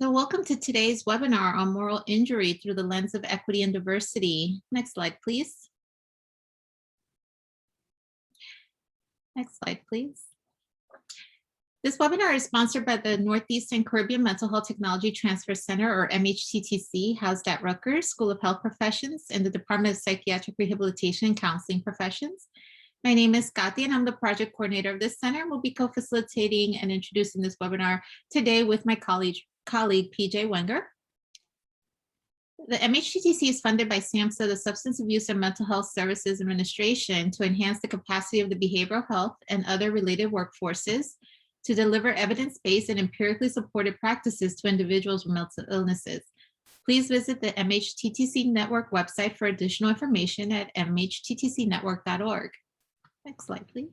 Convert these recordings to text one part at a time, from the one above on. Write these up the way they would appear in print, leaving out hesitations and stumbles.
So welcome to today's webinar on moral injury through the lens of equity and diversity. Next slide, please. Next slide, please. This webinar is sponsored by the Northeast and Caribbean Mental Health Technology Transfer Center, or MHTTC, housed at Rutgers School of Health Professions and the Department of Psychiatric Rehabilitation and Counseling Professions. My name is Kathy, and I'm the project coordinator of this center. We'll be co-facilitating and introducing this webinar today with my colleague PJ Wenger. The MHTTC is funded by SAMHSA, the Substance Abuse and Mental Health Services Administration, to enhance the capacity of the behavioral health and other related workforces to deliver evidence-based and empirically supported practices to individuals with mental illnesses. Please visit the MHTTC Network website for additional information at mhttcnetwork.org. Next slide, please.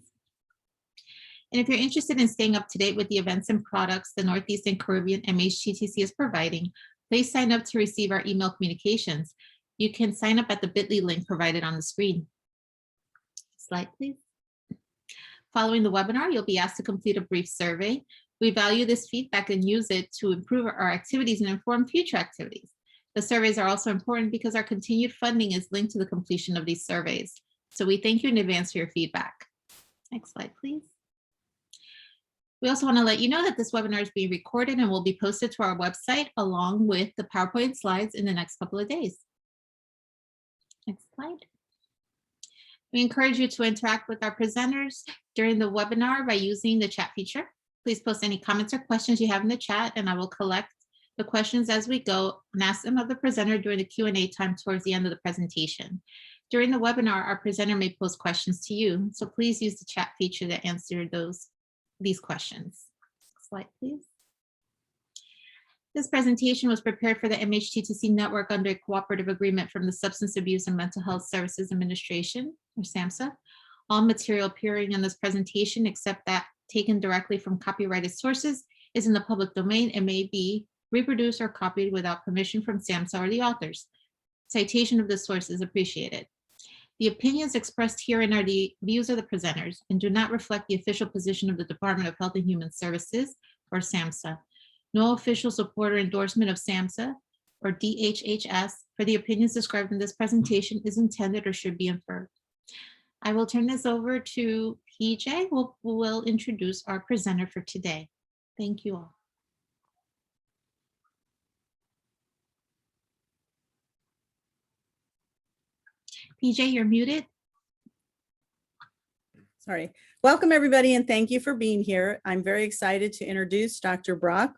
And if you're interested in staying up to date with the events and products the Northeast and Caribbean MHTTC is providing, please sign up to receive our email communications. You can sign up at the bit.ly link provided on the screen. Slide, please. Following the webinar, you'll be asked to complete a brief survey. We value this feedback and use it to improve our activities and inform future activities. The surveys are also important because our continued funding is linked to the completion of these surveys. So we thank you in advance for your feedback. Next slide, please. We also want to let you know that this webinar is being recorded and will be posted to our website along with the PowerPoint slides in the next couple of days. Next slide. We encourage you to interact with our presenters during the webinar by using the chat feature. Please post any comments or questions you have in the chat, and I will collect the questions as we go and ask them of the presenter during the Q&A time towards the end of the presentation. During the webinar, our presenter may pose questions to you, so please use the chat feature to answer these questions. Slide, please. This presentation was prepared for the MHTTC network under a cooperative agreement from the Substance Abuse and Mental Health Services Administration, or SAMHSA. All material appearing in this presentation, except that taken directly from copyrighted sources, is in the public domain and may be reproduced or copied without permission from SAMHSA or the authors. Citation of the source is appreciated. The opinions expressed herein are the views of the presenters and do not reflect the official position of the Department of Health and Human Services, or SAMHSA. No official support or endorsement of SAMHSA or DHHS for the opinions described in this presentation is intended or should be inferred. I will turn this over to PJ, who will introduce our presenter for today. Thank you all. PJ, you're muted. Sorry. Welcome, everybody, and thank you for being here. I'm very excited to introduce Dr. Brock.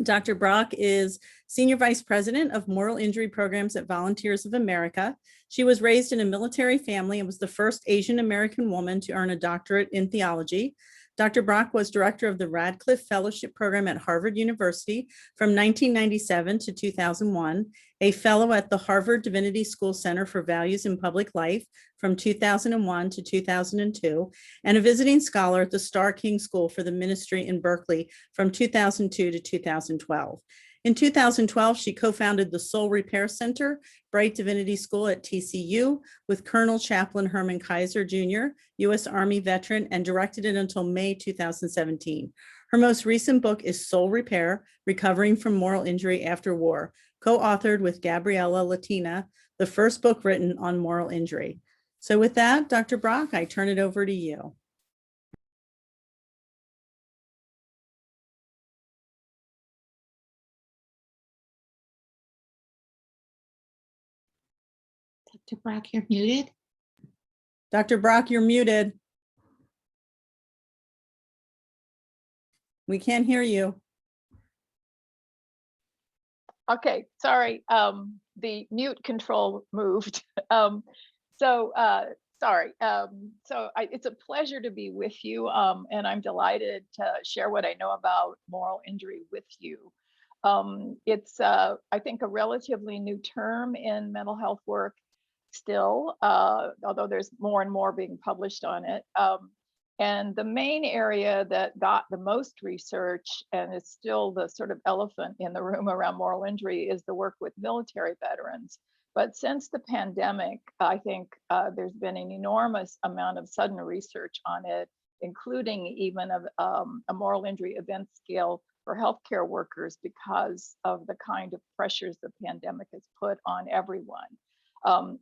Dr. Brock is Senior Vice President of Moral Injury Programs at Volunteers of America. She was raised in a military family and was the first Asian American woman to earn a doctorate in theology. Dr. Brock was director of the Radcliffe Fellowship Program at Harvard University from 1997 to 2001, a fellow at the Harvard Divinity School Center for Values in Public Life from 2001 to 2002, and a visiting scholar at the Starr King School for the Ministry in Berkeley from 2002 to 2012. In 2012, she co-founded the Soul Repair Center, Bright Divinity School at TCU with Colonel Chaplain Herman Kaiser Jr., U.S. Army veteran, and directed it until May 2017. Her most recent book is Soul Repair, Recovering from Moral Injury After War, co-authored with Gabriela Latina, the first book written on moral injury. So with that, Dr. Brock, I turn it over to you. Dr. Brock, you're muted. Dr. Brock, you're muted. We can't hear you. Okay, sorry, the mute control moved. Sorry. It's a pleasure to be with you, and I'm delighted to share what I know about moral injury with you. It's, I think, a relatively new term in mental health work still, although there's more and more being published on it. And the main area that got the most research and is still the sort of elephant in the room around moral injury is the work with military veterans. But since the pandemic, I think there's been an enormous amount of sudden research on it, including even a moral injury event scale for healthcare workers because of the kind of pressures the pandemic has put on everyone.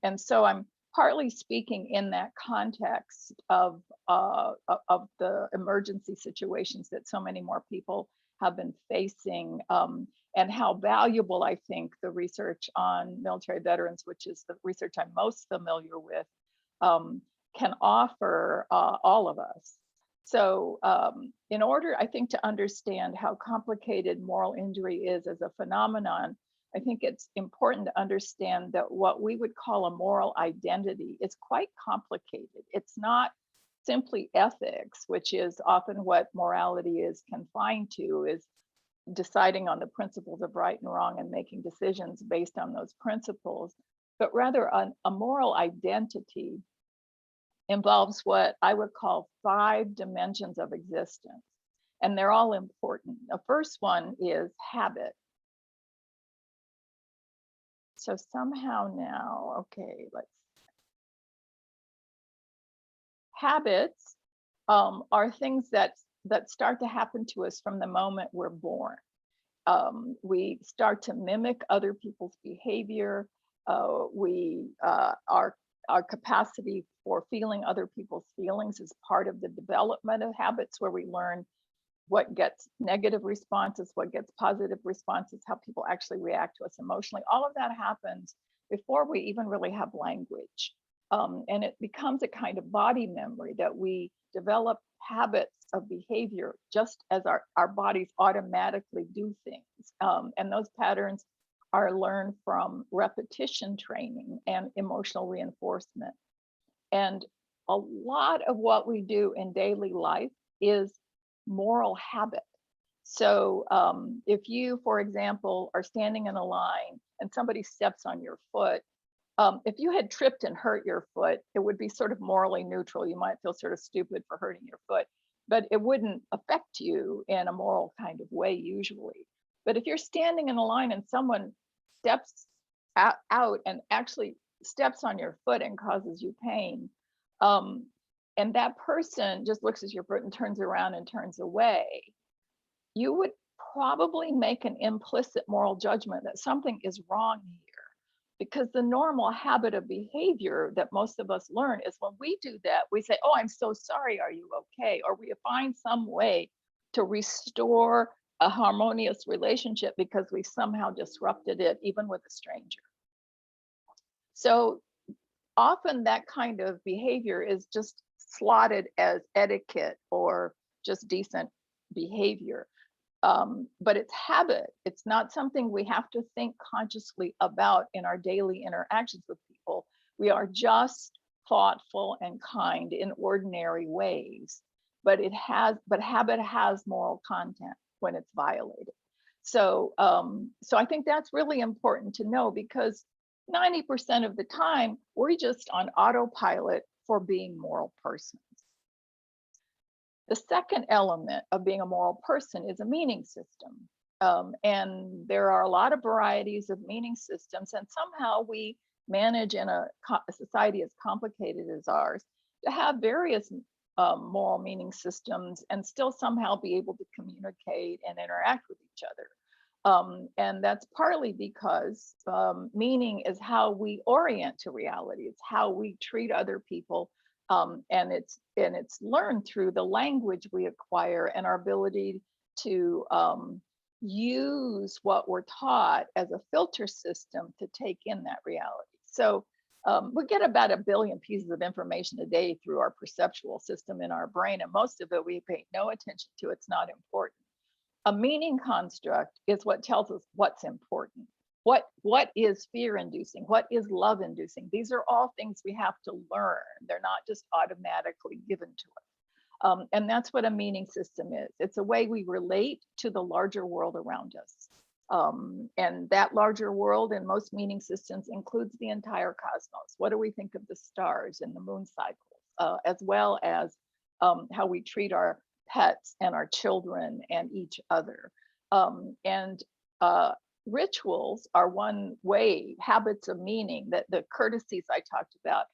And so I'm partly speaking in that context of the emergency situations that so many more people have been facing, and how valuable I think the research on military veterans, which is the research I'm most familiar with, can offer all of us. So in order, I think, to understand how complicated moral injury is as a phenomenon, I think it's important to understand that what we would call a moral identity is quite complicated. It's not simply ethics, which is often what morality is confined to, is deciding on the principles of right and wrong and making decisions based on those principles, but rather a moral identity involves what I would call 5 dimensions of existence, and they're all important. The first one is habit. So somehow now, okay, habits are things that start to happen to us from the moment we're born. We start to mimic other people's behavior. Our capacity for feeling other people's feelings is part of the development of habits, where we learn what gets negative responses, what gets positive responses, how people actually react to us emotionally. All of that happens before we even really have language. And it becomes a kind of body memory that we develop habits of behavior just as our bodies automatically do things. And those patterns are learned from repetition training and emotional reinforcement. And a lot of what we do in daily life is moral habit. So if you, for example, are standing in a line and somebody steps on your foot, if you had tripped and hurt your foot, it would be sort of morally neutral. You might feel sort of stupid for hurting your foot, but it wouldn't affect you in a moral kind of way usually. But if you're standing in a line and someone steps out and actually steps on your foot and causes you pain, and that person just looks at your foot and turns around and turns away, you would probably make an implicit moral judgment that something is wrong here. Because the normal habit of behavior that most of us learn is when we do that, we say, "Oh, I'm so sorry, are you okay?" Or we find some way to restore a harmonious relationship because we somehow disrupted it, even with a stranger. So often that kind of behavior is just slotted as etiquette or just decent behavior. But it's habit. It's not something we have to think consciously about in our daily interactions with people. We are just thoughtful and kind in ordinary ways, but habit has moral content when it's violated. So I think that's really important to know, because 90% of the time we're just on autopilot for being moral persons. The second element of being a moral person is a meaning system. And there are a lot of varieties of meaning systems, and somehow we manage in a society as complicated as ours to have various moral meaning systems and still somehow be able to communicate and interact with each other. And that's partly because meaning is how we orient to reality. It's how we treat other people. And it's learned through the language we acquire and our ability to use what we're taught as a filter system to take in that reality. So we get about 1 billion pieces of information a day through our perceptual system in our brain, and most of it we pay no attention to. It's not important. A meaning construct is what tells us what's important. What is fear-inducing? What is love-inducing? These are all things we have to learn. They're not just automatically given to us. And that's what a meaning system is. It's a way we relate to the larger world around us. And that larger world in most meaning systems includes the entire cosmos. What do we think of the stars and the moon cycles, as well as how we treat our pets and our children and each other. Rituals are one way, habits of meaning, that the courtesies I talked about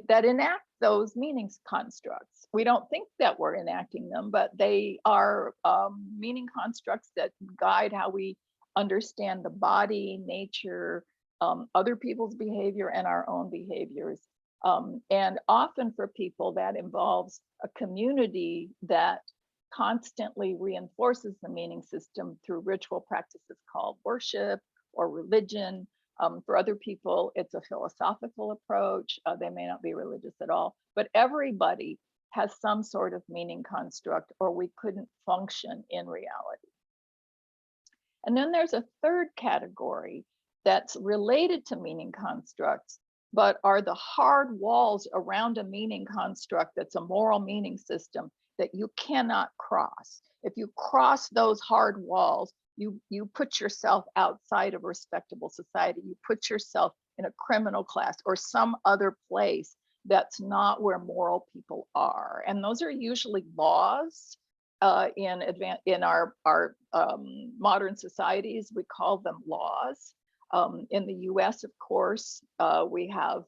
that enact those meanings constructs. We don't think that we're enacting them, but they are meaning constructs that guide how we understand the body, nature, other people's behavior, and our own behaviors. And often for people, that involves a community that constantly reinforces the meaning system through ritual practices called worship or religion. For other people, it's a philosophical approach. They may not be religious at all, but everybody has some sort of meaning construct, or we couldn't function in reality. And then there's a third category that's related to meaning constructs, but are the hard walls around a meaning construct that's a moral meaning system that you cannot cross. If you cross those hard walls, you put yourself outside of a respectable society. You put yourself in a criminal class or some other place that's not where moral people are. And those are usually laws. In our modern societies, we call them laws. In the US, of course, we have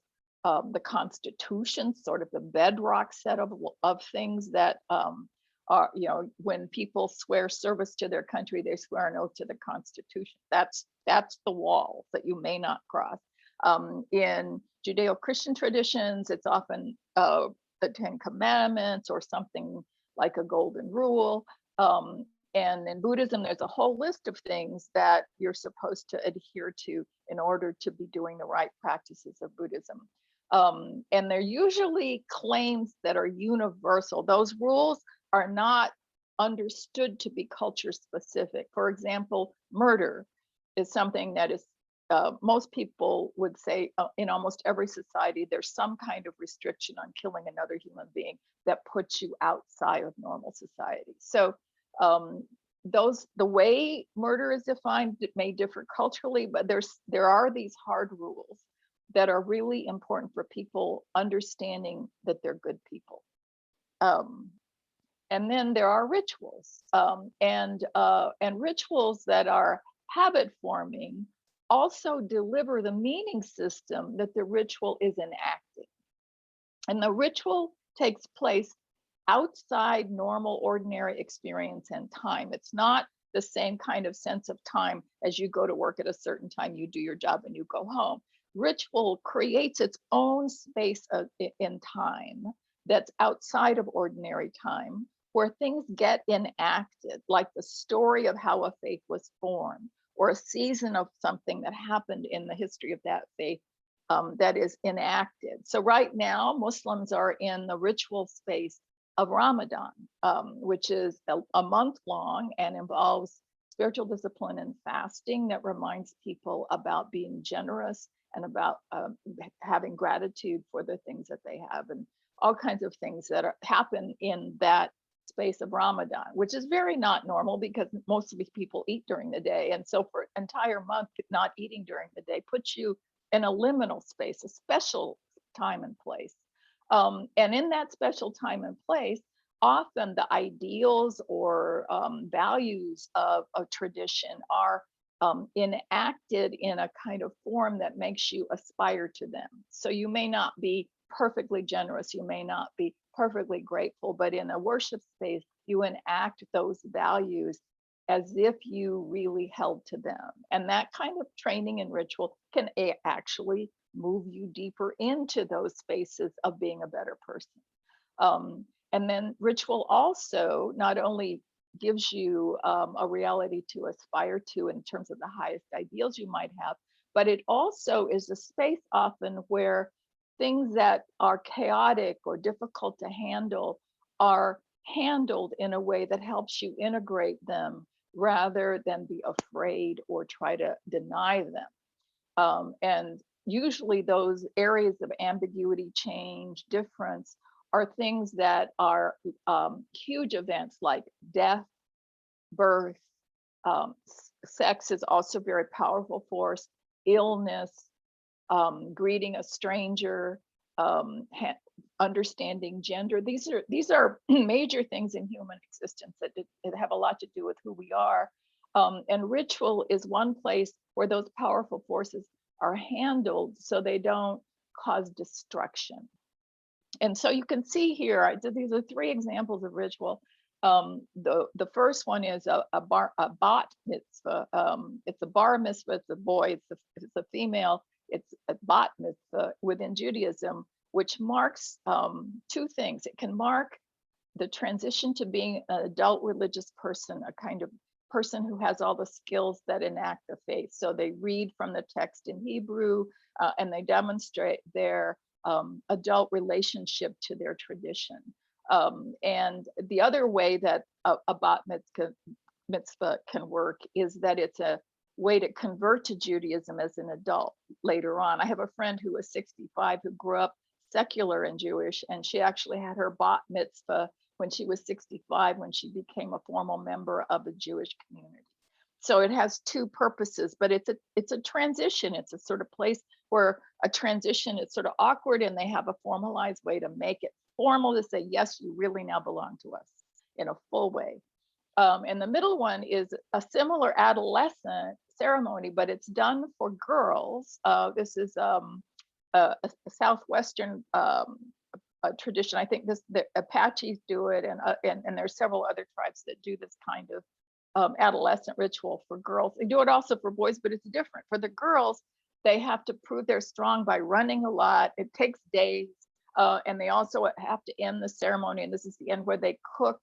the Constitution, sort of the bedrock set of things that are, when people swear service to their country, they swear an oath to the Constitution. That's the wall that you may not cross. In Judeo-Christian traditions, it's often the Ten Commandments or something like a golden rule. And in Buddhism, there's a whole list of things that you're supposed to adhere to in order to be doing the right practices of Buddhism. And they're usually claims that are universal. Those rules are not understood to be culture specific. For example, murder is something that is, most people would say in almost every society, there's some kind of restriction on killing another human being that puts you outside of normal society. So the way murder is defined, it may differ culturally, but there are these hard rules that are really important for people understanding that they're good people. And then there are rituals, and rituals that are habit forming also deliver the meaning system that the ritual is enacting. And the ritual takes place outside normal, ordinary experience and time. It's not the same kind of sense of time as you go to work at a certain time, you do your job and you go home. Ritual creates its own space in time that's outside of ordinary time, where things get enacted, like the story of how a faith was formed, or a season of something that happened in the history of that faith that is enacted. So right now, Muslims are in the ritual space of Ramadan, which is a month long and involves spiritual discipline and fasting that reminds people about being generous and about having gratitude for the things that they have, and all kinds of things that happen in that space of Ramadan, which is very not normal because most of these people eat during the day. And so for an entire month, not eating during the day puts you in a liminal space, a special time and place. And in that special time and place, often the ideals or values of a tradition are enacted in a kind of form that makes you aspire to them. So you may not be perfectly generous, you may not be perfectly grateful, but in a worship space, you enact those values as if you really held to them. And that kind of training and ritual can actually move you deeper into those spaces of being a better person. And then ritual also not only gives you a reality to aspire to in terms of the highest ideals you might have, but it also is a space often where things that are chaotic or difficult to handle are handled in a way that helps you integrate them rather than be afraid or try to deny them. And usually those areas of ambiguity, change, difference are things that are huge events like death, birth, sex is also very powerful force, illness, greeting a stranger, understanding gender. These are major things in human existence that have a lot to do with who we are. And ritual is one place where those powerful forces are handled so they don't cause destruction. And so you can see here, these are 3 examples of ritual. The first one is a bat mitzvah. It's a bar mitzvah, it's a boy, it's a female, it's a bat mitzvah within Judaism, which marks 2 things. It can mark the transition to being an adult religious person, a kind of person who has all the skills that enact the faith. So they read from the text in Hebrew, and they demonstrate their adult relationship to their tradition. And the other way that a bat mitzvah can work is that it's a way to convert to Judaism as an adult later on. I have a friend who was 65 who grew up secular and Jewish, and she actually had her bat mitzvah when she was 65, when she became a formal member of a Jewish community. So it has 2 purposes, but it's a transition. It's a sort of place where a transition is sort of awkward, and they have a formalized way to make it formal to say, yes, you really now belong to us in a full way. And the middle one is a similar adolescent ceremony, but it's done for girls. This is a Southwestern tradition. I think the Apaches do it, and there's several other tribes that do this kind of adolescent ritual for girls. They do it also for boys, but it's different. For the girls, they have to prove they're strong by running a lot. It takes days, and they also have to end the ceremony, and this is the end where they cook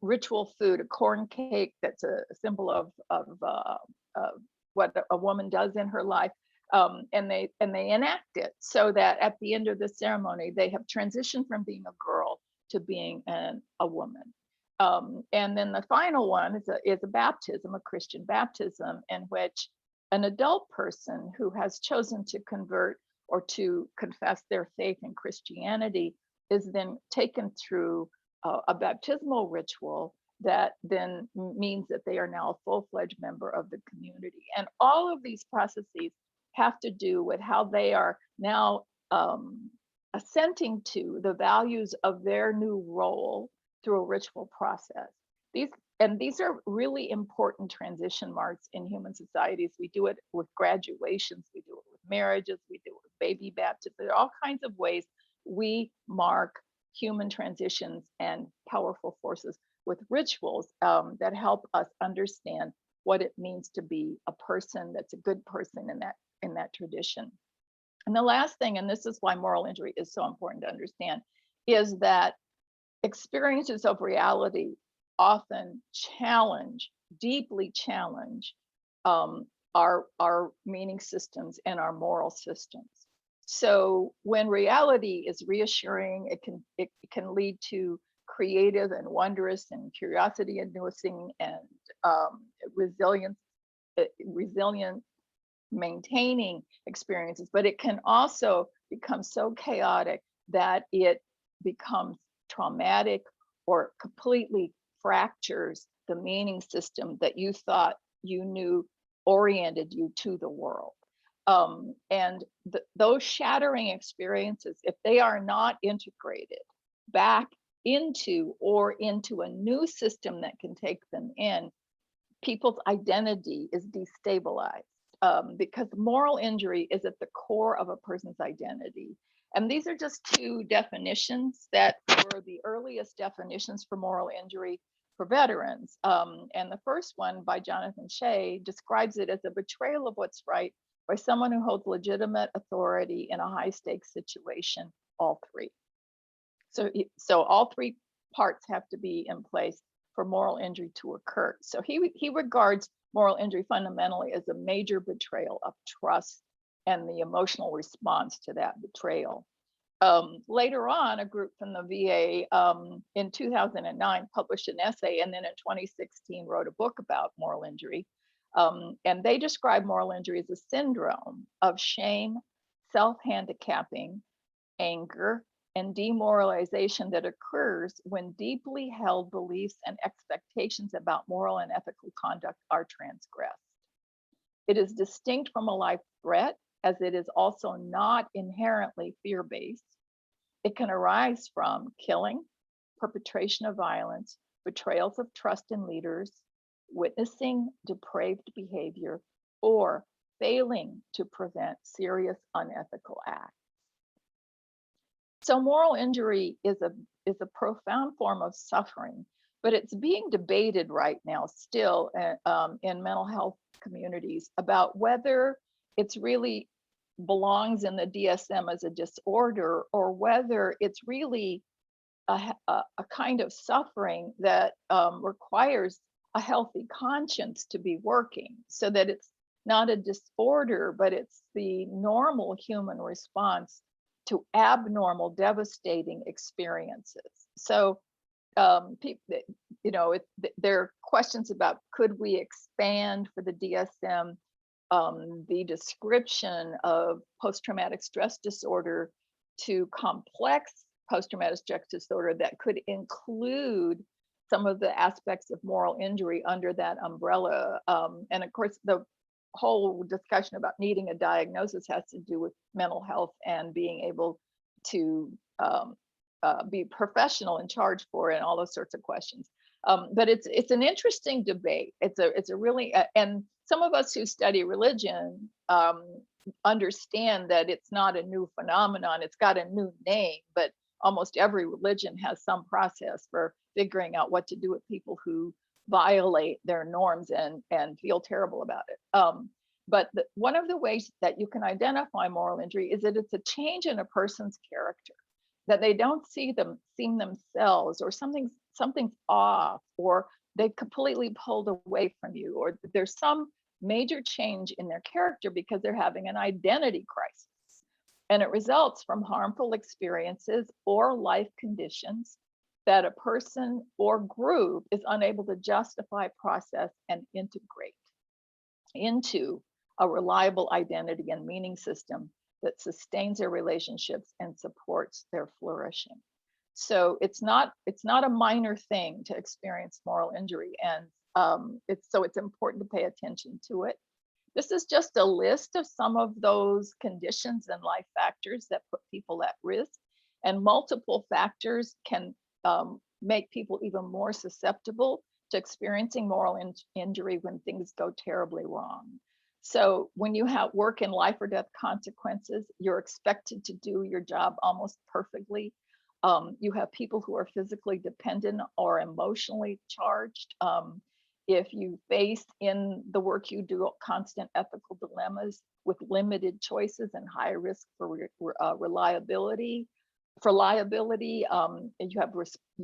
ritual food, a corn cake that's a symbol of what a woman does in her life. And they enact it so that at the end of the ceremony, they have transitioned from being a girl to being a woman. And then the final one is a baptism, a Christian baptism, in which an adult person who has chosen to convert or to confess their faith in Christianity is then taken through a baptismal ritual that then means that they are now a full-fledged member of the community. And all of these processes have to do with how they are now assenting to the values of their new role through a ritual process. These are really important transition marks in human societies. We do it with graduations, we do it with marriages, we do it with baby baptisms. There are all kinds of ways we mark human transitions and powerful forces with rituals that help us understand what it means to be a person that's a good person in that tradition. And the last thing, and this is why moral injury is so important to understand, is that experiences of reality often deeply challenge our meaning systems and our moral systems. So when reality is reassuring, it can lead to creative and wondrous and curiosity inducing and resilient maintaining experiences, but it can also become so chaotic that it becomes traumatic or completely fractures the meaning system that you thought you knew oriented you to the world. And those shattering experiences, if they are not integrated back into a new system that can take them in, people's identity is destabilized, because moral injury is at the core of a person's identity. And these are just 2 definitions that were the earliest definitions for moral injury for veterans. And the first one by Jonathan Shea describes it as a betrayal of what's right by someone who holds legitimate authority in a high stakes situation, all 3. So all 3 parts have to be in place for moral injury to occur. So he regards moral injury fundamentally as a major betrayal of trust and the emotional response to that betrayal. Later on, a group from the VA in 2009 published an essay, and then in 2016 wrote a book about moral injury. And they describe moral injury as a syndrome of shame, self-handicapping, anger, and demoralization that occurs when deeply held beliefs and expectations about moral and ethical conduct are transgressed. It is distinct from a life threat, as it is also not inherently fear-based. It can arise from killing, perpetration of violence, betrayals of trust in leaders, witnessing depraved behavior, or failing to prevent serious unethical acts. So moral injury is a profound form of suffering, but it's being debated right now still in mental health communities about whether it's really belongs in the DSM as a disorder, or whether it's really a kind of suffering that requires a healthy conscience to be working, so that it's not a disorder, but it's the normal human response to abnormal, devastating experiences. So, there are questions about, could we expand for the DSM the description of post-traumatic stress disorder to complex post-traumatic stress disorder that could include some of the aspects of moral injury under that umbrella. And of course, the whole discussion about needing a diagnosis has to do with mental health and being able to be professional and charge for it, and all those sorts of questions. But it's an interesting debate. It's a really and some of us who study religion understand that it's not a new phenomenon. It's got a new name, but almost every religion has some process for figuring out what to do with people who violate their norms and feel terrible about it. But one of the ways that you can identify moral injury is that it's a change in a person's character, that they don't see themselves, or something's off, or they completely pulled away from you, or there's some major change in their character because they're having an identity crisis. And it results from harmful experiences or life conditions that a person or group is unable to justify, process, and integrate into a reliable identity and meaning system that sustains their relationships and supports their flourishing. So it's not a minor thing to experience moral injury, and it's important to pay attention to it. This is just a list of some of those conditions and life factors that put people at risk, and multiple factors can make people even more susceptible to experiencing moral injury when things go terribly wrong. So when you have work in life or death consequences, you're expected to do your job almost perfectly. You have people who are physically dependent or emotionally charged. If you face in the work you do constant ethical dilemmas with limited choices and high risk for liability, you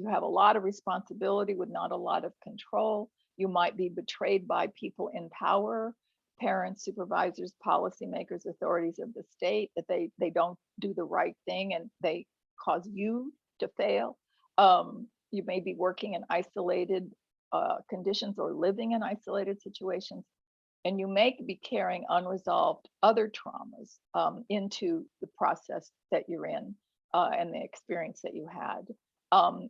have a lot of responsibility with not a lot of control. You might be betrayed by people in power, parents, supervisors, policymakers, authorities of the state, that they don't do the right thing and they cause you to fail. You may be working in isolated conditions or living in isolated situations, and you may be carrying unresolved other traumas into the process that you're in and the experience that you had.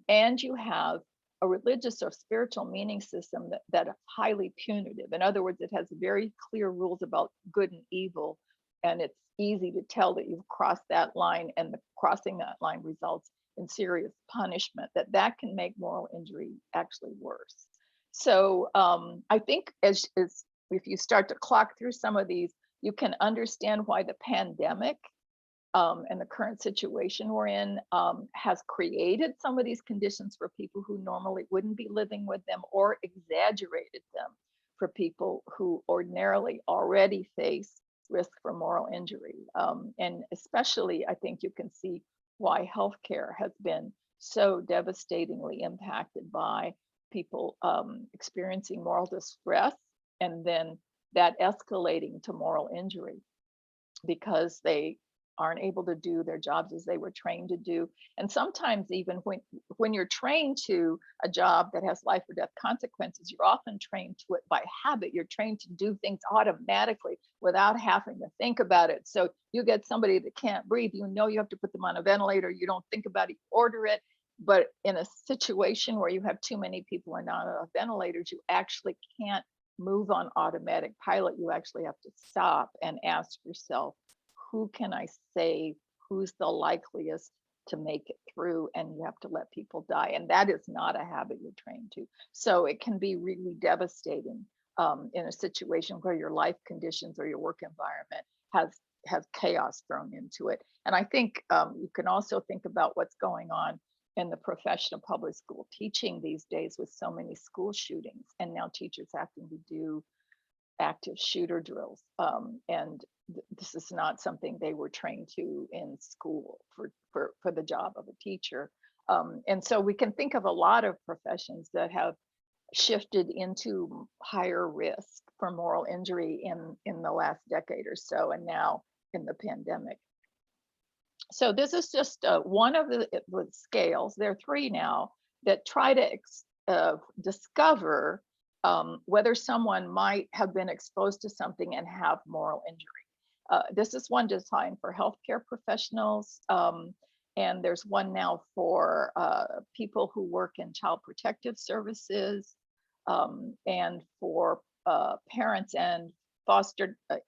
And you have a religious or spiritual meaning system that is highly punitive. In other words, it has very clear rules about good and evil, and it's easy to tell that you've crossed that line, and crossing that line results in serious punishment, that can make moral injury actually worse. So I think as if you start to clock through some of these, you can understand why the pandemic and the current situation we're in has created some of these conditions for people who normally wouldn't be living with them, or exaggerated them for people who ordinarily already face risk for moral injury. And especially, I think you can see why healthcare has been so devastatingly impacted by people experiencing moral distress, and then that escalating to moral injury because they aren't able to do their jobs as they were trained to do. And sometimes even when you're trained to a job that has life or death consequences, you're often trained to it by habit. You're trained to do things automatically without having to think about it. So you get somebody that can't breathe, you know you have to put them on a ventilator, you don't think about it, you order it. But in a situation where you have too many people and not enough ventilators, you actually can't move on automatic pilot. You actually have to stop and ask yourself, who can I save? Who's the likeliest to make it through? And you have to let people die. And that is not a habit you're trained to. So it can be really devastating in a situation where your life conditions or your work environment has have chaos thrown into it. And I think you can also think about what's going on in the profession of public school teaching these days with so many school shootings, and now teachers having to do active shooter drills. And this is not something they were trained to in school for the job of a teacher. And so we can think of a lot of professions that have shifted into higher risk for moral injury in the last decade or so, and now in the pandemic. So this is just one of the scales. There are three now that try to discover whether someone might have been exposed to something and have moral injury. This is one designed for healthcare professionals, and there's one now for people who work in child protective services, and for parents and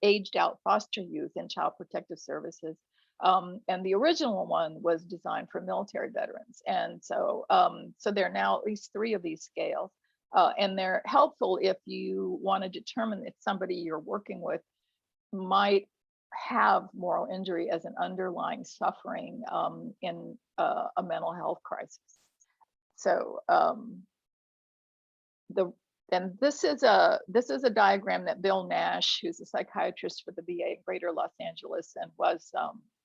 aged out foster youth in child protective services. And the original one was designed for military veterans. And so, so there are now at least three of these scales. And they're helpful if you want to determine if somebody you're working with might have moral injury as an underlying suffering in a mental health crisis. So this is a diagram that Bill Nash, who's a psychiatrist for the VA in Greater Los Angeles, and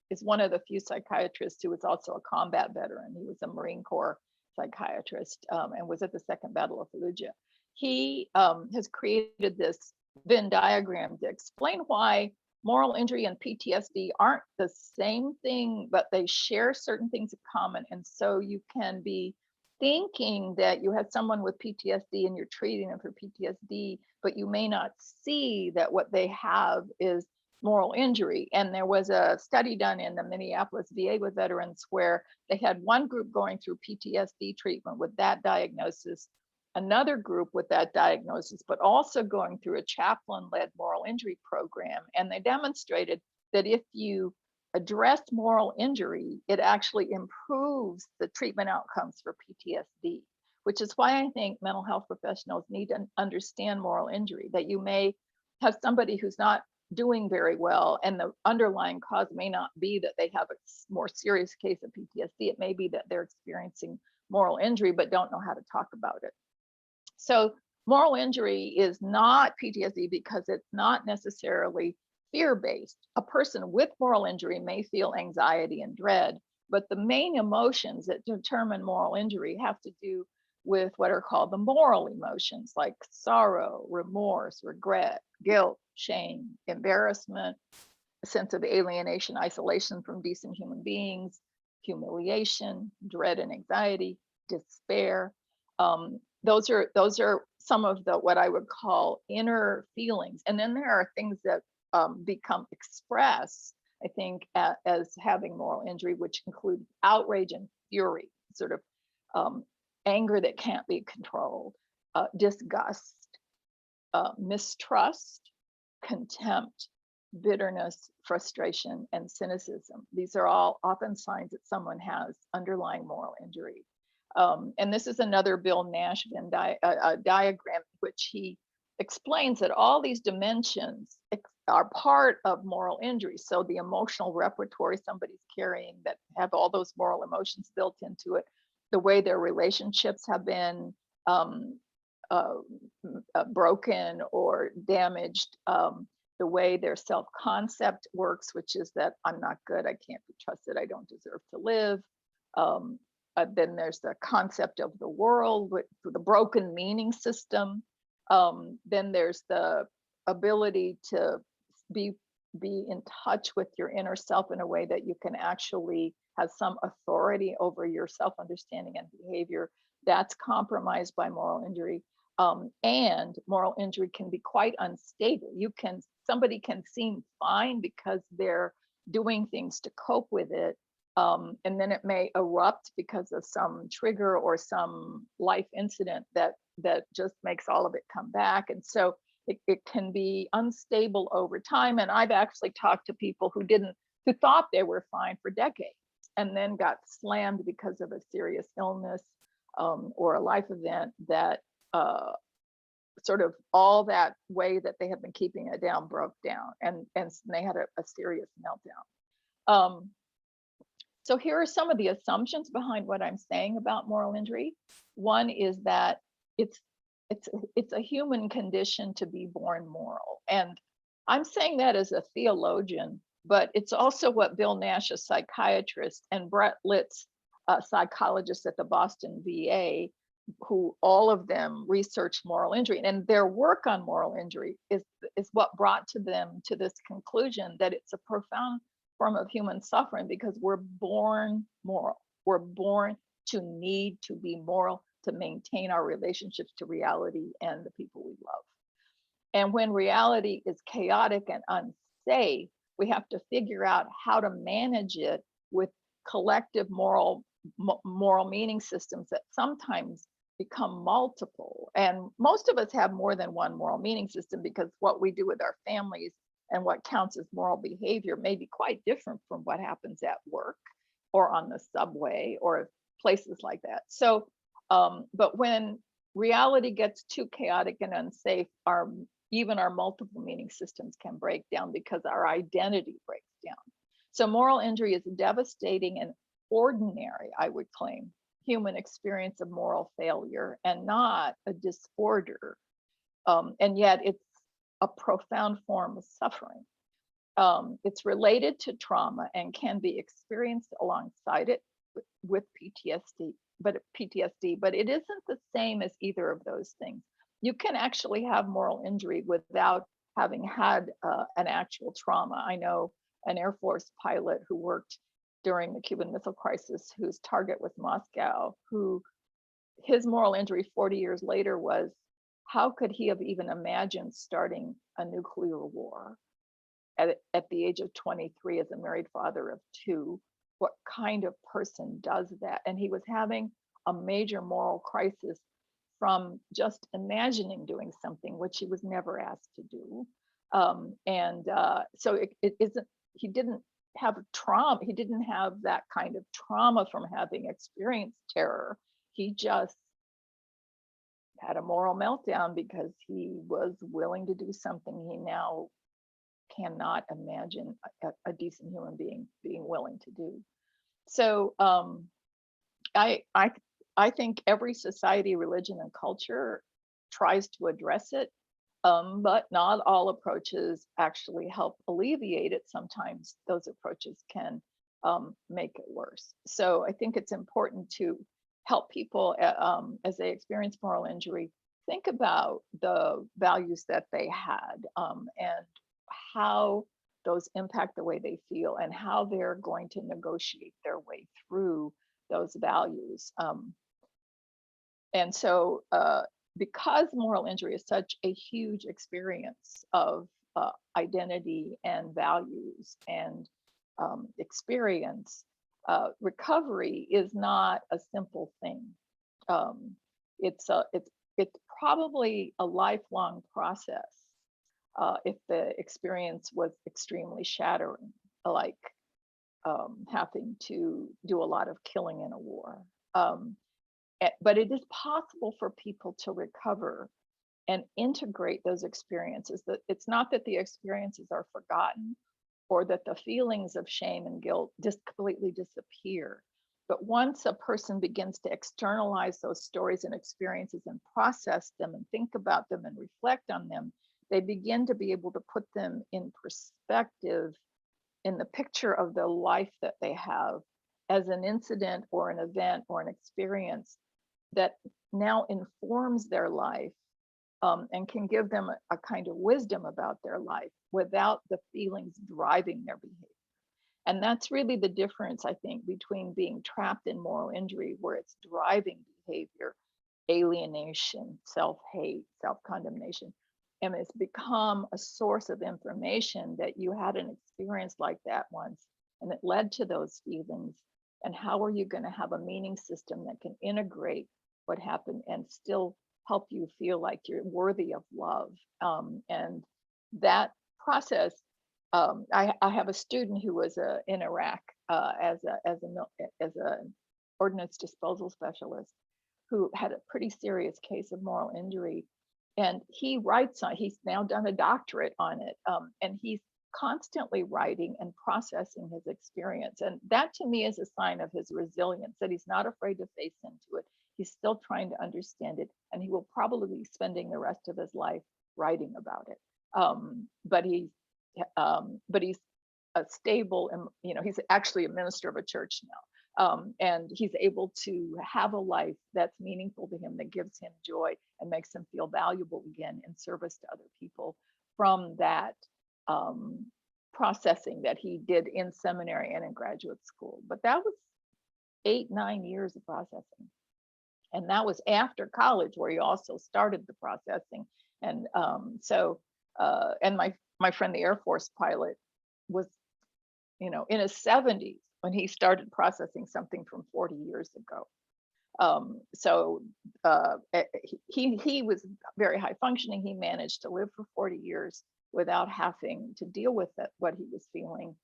is one of the few psychiatrists who was also a combat veteran. He was a Marine Corps psychiatrist and was at the Second Battle of Fallujah. He has created this Venn diagram to explain why moral injury and PTSD aren't the same thing, but they share certain things in common. And so you can be thinking that you have someone with PTSD and you're treating them for PTSD, but you may not see that what they have is moral injury. And there was a study done in the Minneapolis VA with veterans where they had one group going through PTSD treatment with that diagnosis, another group with that diagnosis, but also going through a chaplain-led moral injury program. And they demonstrated that if you address moral injury, it actually improves the treatment outcomes for PTSD, which is why I think mental health professionals need to understand moral injury, that you may have somebody who's not doing very well, and the underlying cause may not be that they have a more serious case of PTSD. It may be that they're experiencing moral injury but don't know how to talk about it. So moral injury is not PTSD because it's not necessarily fear-based. A person with moral injury may feel anxiety and dread, but the main emotions that determine moral injury have to do with what are called the moral emotions, like sorrow, remorse, regret, guilt, shame, embarrassment, a sense of alienation, isolation from decent human beings, humiliation, dread and anxiety, despair. Those are some of the what I would call inner feelings. And then there are things that become expressed, I think, as having moral injury, which include outrage and fury, sort of anger that can't be controlled, disgust, mistrust, contempt, bitterness, frustration, and cynicism. These are all often signs that someone has underlying moral injury. And this is another Bill Nash diagram, which he explains that all these dimensions are part of moral injury. So the emotional repertoire somebody's carrying that have all those moral emotions built into it, the way their relationships have been broken or damaged, the way their self-concept works, which is that I'm not good, I can't be trusted, I don't deserve to live. Then there's the concept of the world with the broken meaning system. Then there's the ability to be in touch with your inner self in a way that you can actually have some authority over your self-understanding and behavior. That's compromised by moral injury. And moral injury can be quite unstable. Somebody can seem fine because they're doing things to cope with it. And then it may erupt because of some trigger or some life incident that just makes all of it come back. And so it can be unstable over time. And I've actually talked to people who thought they were fine for decades and then got slammed because of a serious illness or a life event that sort of all that way that they had been keeping it down broke down, and they had a serious meltdown. So here are some of the assumptions behind what I'm saying about moral injury. One is that it's a human condition to be born moral, and I'm saying that as a theologian, but it's also what Bill Nash, a psychiatrist, and Brett Litz, a psychologist at the Boston VA, who all of them research moral injury, and their work on moral injury is what brought to them to this conclusion that it's a profound form of human suffering, because we're born moral. We're born to need to be moral to maintain our relationships to reality and the people we love. And when reality is chaotic and unsafe, we have to figure out how to manage it with collective moral meaning systems that sometimes become multiple. And most of us have more than one moral meaning system, because what we do with our families and what counts as moral behavior may be quite different from what happens at work or on the subway or places like that. So, but when reality gets too chaotic and unsafe, even our multiple meaning systems can break down, because our identity breaks down. So moral injury is a devastating and ordinary, I would claim, human experience of moral failure, and not a disorder. And yet it's a profound form of suffering. It's related to trauma and can be experienced alongside it with PTSD, but it isn't the same as either of those things. You can actually have moral injury without having had an actual trauma. I know an Air Force pilot who worked during the Cuban Missile Crisis, whose target was Moscow, who his moral injury 40 years later was, how could he have even imagined starting a nuclear war at the age of 23 as a married father of 2? What kind of person does that? And he was having a major moral crisis from just imagining doing something which he was never asked to do. So it isn't, he didn't have trauma. He didn't have that kind of trauma from having experienced terror. He just had a moral meltdown because he was willing to do something he now cannot imagine a decent human being being willing to do. So I think every society, religion, and culture tries to address it, but not all approaches actually help alleviate it. Sometimes those approaches can make it worse. So I think it's important to help people as they experience moral injury, think about the values that they had, and how those impact the way they feel, and how they're going to negotiate their way through those values. And so because moral injury is such a huge experience of identity and values and experience, recovery is not a simple thing. It's probably a lifelong process if the experience was extremely shattering, like having to do a lot of killing in a war. But it is possible for people to recover and integrate those experiences. That it's not that the experiences are forgotten or that the feelings of shame and guilt just completely disappear. But once a person begins to externalize those stories and experiences and process them and think about them and reflect on them, they begin to be able to put them in perspective in the picture of the life that they have as an incident or an event or an experience that now informs their life, and can give them a kind of wisdom about their life without the feelings driving their behavior. And that's really the difference, I think, between being trapped in moral injury, where it's driving behavior, alienation, self-hate, self-condemnation, and it's become a source of information that you had an experience like that once, and it led to those feelings. And how are you going to have a meaning system that can integrate what happened and still help you feel like you're worthy of love? And that process, I have a student who was in Iraq as an ordnance disposal specialist, who had a pretty serious case of moral injury. And he writes on, he's now done a doctorate on it. And he's constantly writing and processing his experience. And that to me is a sign of his resilience, that he's not afraid to face into it. He's still trying to understand it, and he will probably be spending the rest of his life writing about it. But he's a stable, and he's actually a minister of a church now, and he's able to have a life that's meaningful to him, that gives him joy and makes him feel valuable again in service to other people from that processing that he did in seminary and in graduate school. But that was 8-9 years of processing. And that was after college, where he also started the processing. And and my friend, the Air Force pilot, was, in his 70s when he started processing something from 40 years ago. He was very high functioning. He managed to live for 40 years without having to deal with it, what he was feeling.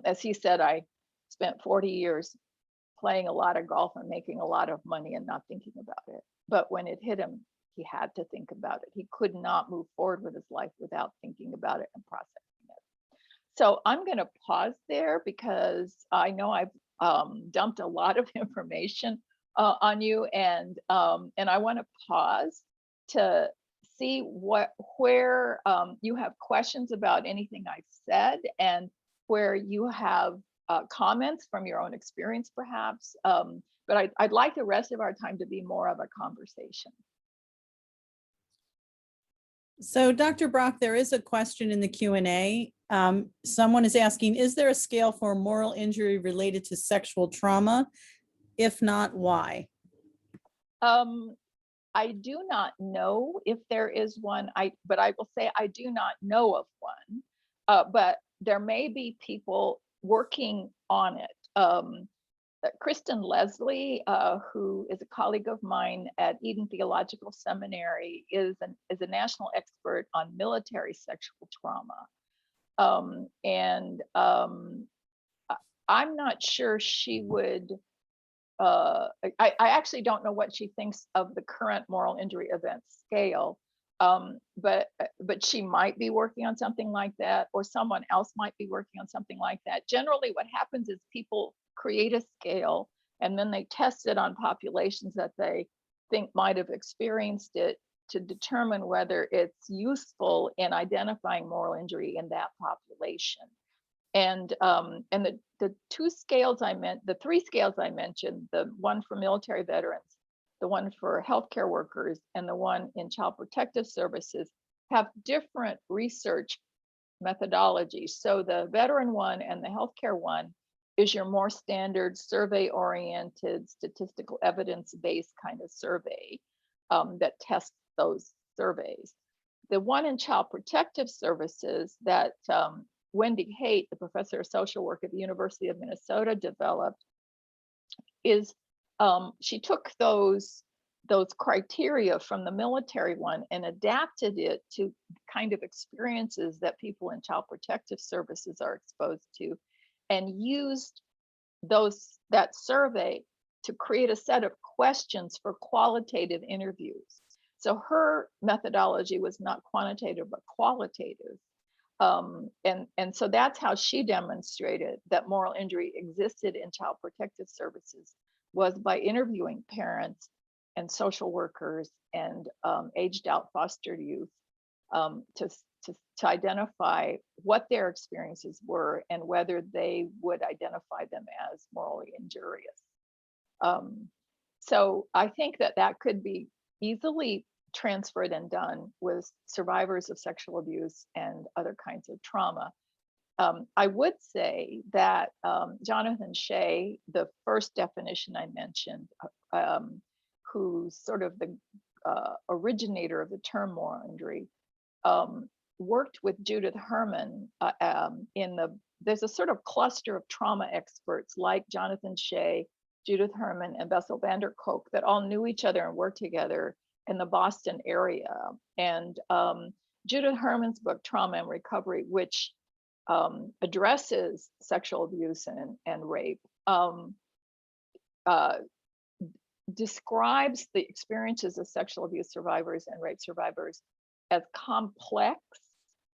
As he said, I spent 40 years playing a lot of golf and making a lot of money and not thinking about it. But when it hit him, he had to think about it. He could not move forward with his life without thinking about it and processing it. So I'm going to pause there, because I know I've dumped a lot of information on you, and I want to pause to see where you have questions about anything I've said, and where you have comments from your own experience, perhaps. But I'd like the rest of our time to be more of a conversation. So Dr. Brock, there is a question in the Q&A. Someone is asking, is there a scale for moral injury related to sexual trauma? If not, why? I do not know if there is one, but I will say I do not know of one, but there may be people working on it. Kristen Leslie, who is a colleague of mine at Eden Theological Seminary, is a national expert on military sexual trauma. I'm not sure she would, I actually don't know what she thinks of the current moral injury event scale, but she might be working on something like that, or someone else might be working on something like that. Generally, what happens is people create a scale, and then they test it on populations that they think might have experienced it, to determine whether it's useful in identifying moral injury in that population. And the two scales the three scales I mentioned, the one for military veterans, the one for healthcare workers, and the one in child protective services, have different research methodologies. So the veteran one and the healthcare one is your more standard survey-oriented, statistical evidence-based kind of survey that tests those surveys. The one in child protective services that Wendy Haight, the professor of social work at the University of Minnesota, developed is she took those criteria from the military one and adapted it to kind of experiences that people in child protective services are exposed to, and used that survey to create a set of questions for qualitative interviews. So her methodology was not quantitative, but qualitative. And so that's how she demonstrated that moral injury existed in child protective services, was by interviewing parents and social workers and aged out foster youth to identify what their experiences were and whether they would identify them as morally injurious. So I think that could be easily transferred and done with survivors of sexual abuse and other kinds of trauma. I would say that Jonathan Shea, the first definition I mentioned, who's sort of the originator of the term moral injury, worked with Judith Herman there's a sort of cluster of trauma experts like Jonathan Shea, Judith Herman, and Bessel van der Kolk that all knew each other and worked together in the Boston area. And Judith Herman's book, Trauma and Recovery, which addresses sexual abuse and rape, describes the experiences of sexual abuse survivors and rape survivors as complex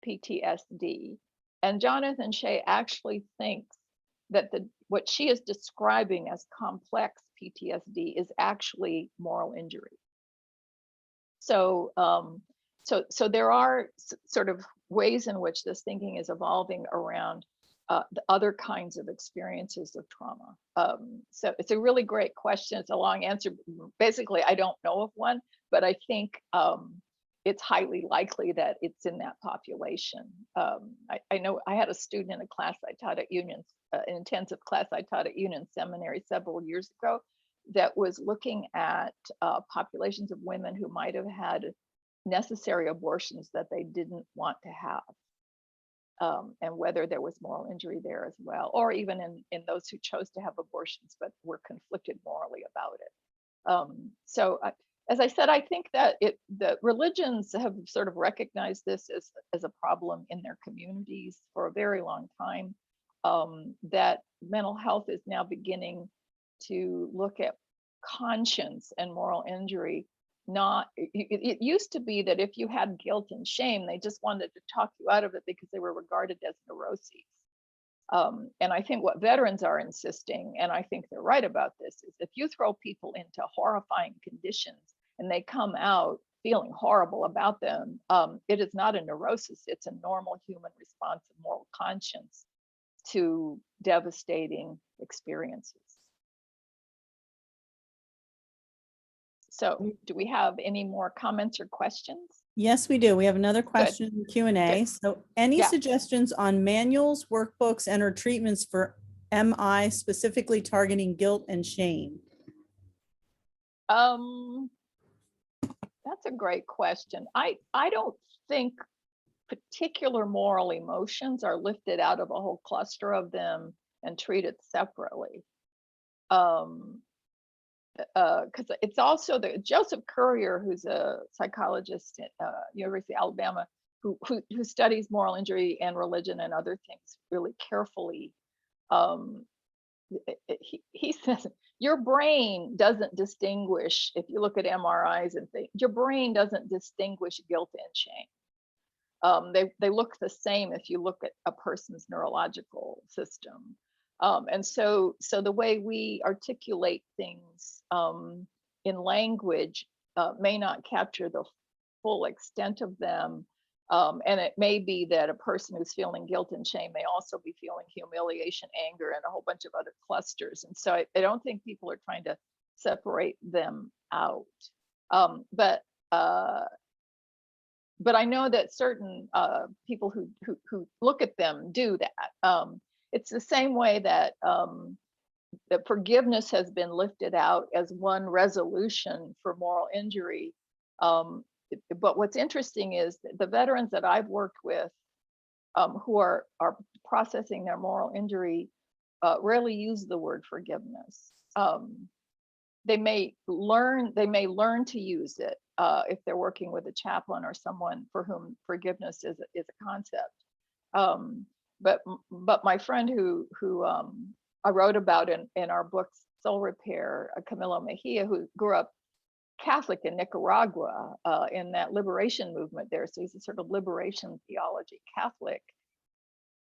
PTSD. And Jonathan Shea actually thinks that what she is describing as complex PTSD is actually moral injury. So, so there are sort of ways in which this thinking is evolving around the other kinds of experiences of trauma. So it's a really great question. It's a long answer. Basically, I don't know of one, but I think it's highly likely that it's in that population. I know I had a student in a class I taught at Union, an intensive class I taught at Union Seminary several years ago, that was looking at populations of women who might have had necessary abortions that they didn't want to have, and whether there was moral injury there as well, or even in those who chose to have abortions but were conflicted morally about it. So as I said, I think that the religions have sort of recognized this as a problem in their communities for a very long time, that mental health is now beginning to look at conscience and moral injury. It used to be that if you had guilt and shame, they just wanted to talk you out of it because they were regarded as neuroses. And I think what veterans are insisting, and I think they're right about this, is if you throw people into horrifying conditions and they come out feeling horrible about them, it is not a neurosis, it's a normal human response of moral conscience to devastating experiences. So do we have any more comments or questions? Yes, we do. We have another question in Q&A. So any suggestions on manuals, workbooks, and or treatments for MI specifically targeting guilt and shame? That's a great question. I don't think particular moral emotions are lifted out of a whole cluster of them and treated separately. Because it's also Joseph Currier, who's a psychologist at University of Alabama, who studies moral injury and religion and other things really carefully. He says your brain doesn't distinguish, if you look at MRIs and things, your brain doesn't distinguish guilt and shame. They look the same if you look at a person's neurological system. And so the way we articulate things in language may not capture the full extent of them. And it may be that a person who's feeling guilt and shame may also be feeling humiliation, anger, and a whole bunch of other clusters. And so I don't think people are trying to separate them out. But I know that certain people who look at them do that. It's the same way that that forgiveness has been lifted out as one resolution for moral injury. But what's interesting is the veterans that I've worked with who are processing their moral injury rarely use the word forgiveness. They may learn to use it if they're working with a chaplain or someone for whom forgiveness is a concept. But my friend who I wrote about in our book Soul Repair, Camilo Mejia, who grew up Catholic in Nicaragua in that liberation movement there, so he's a sort of liberation theology Catholic.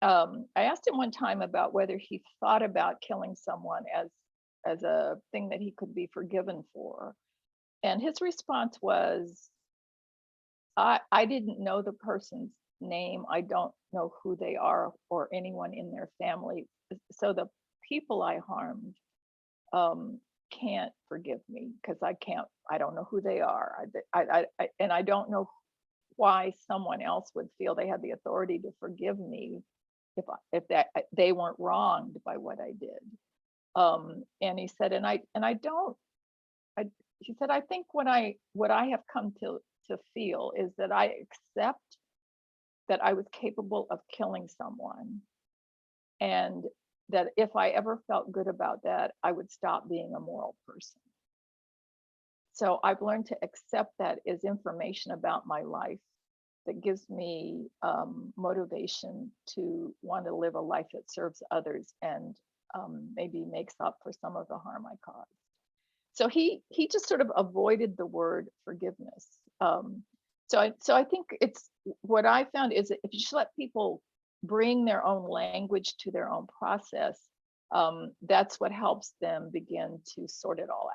I asked him one time about whether he thought about killing someone as a thing that he could be forgiven for, and his response was, I didn't know the person's name, I don't know who they are or anyone in their family, so the people I harmed can't forgive me because I don't know who they are. And I don't know why someone else would feel they had the authority to forgive me if they weren't wronged by what I did. And he said, he said, I think what I have come to feel is that I accept that I was capable of killing someone, and that if I ever felt good about that, I would stop being a moral person. So I've learned to accept that as information about my life that gives me motivation to want to live a life that serves others and maybe makes up for some of the harm I caused. So he just sort of avoided the word forgiveness. So I think it's what I found is that if you just let people bring their own language to their own process, that's what helps them begin to sort it all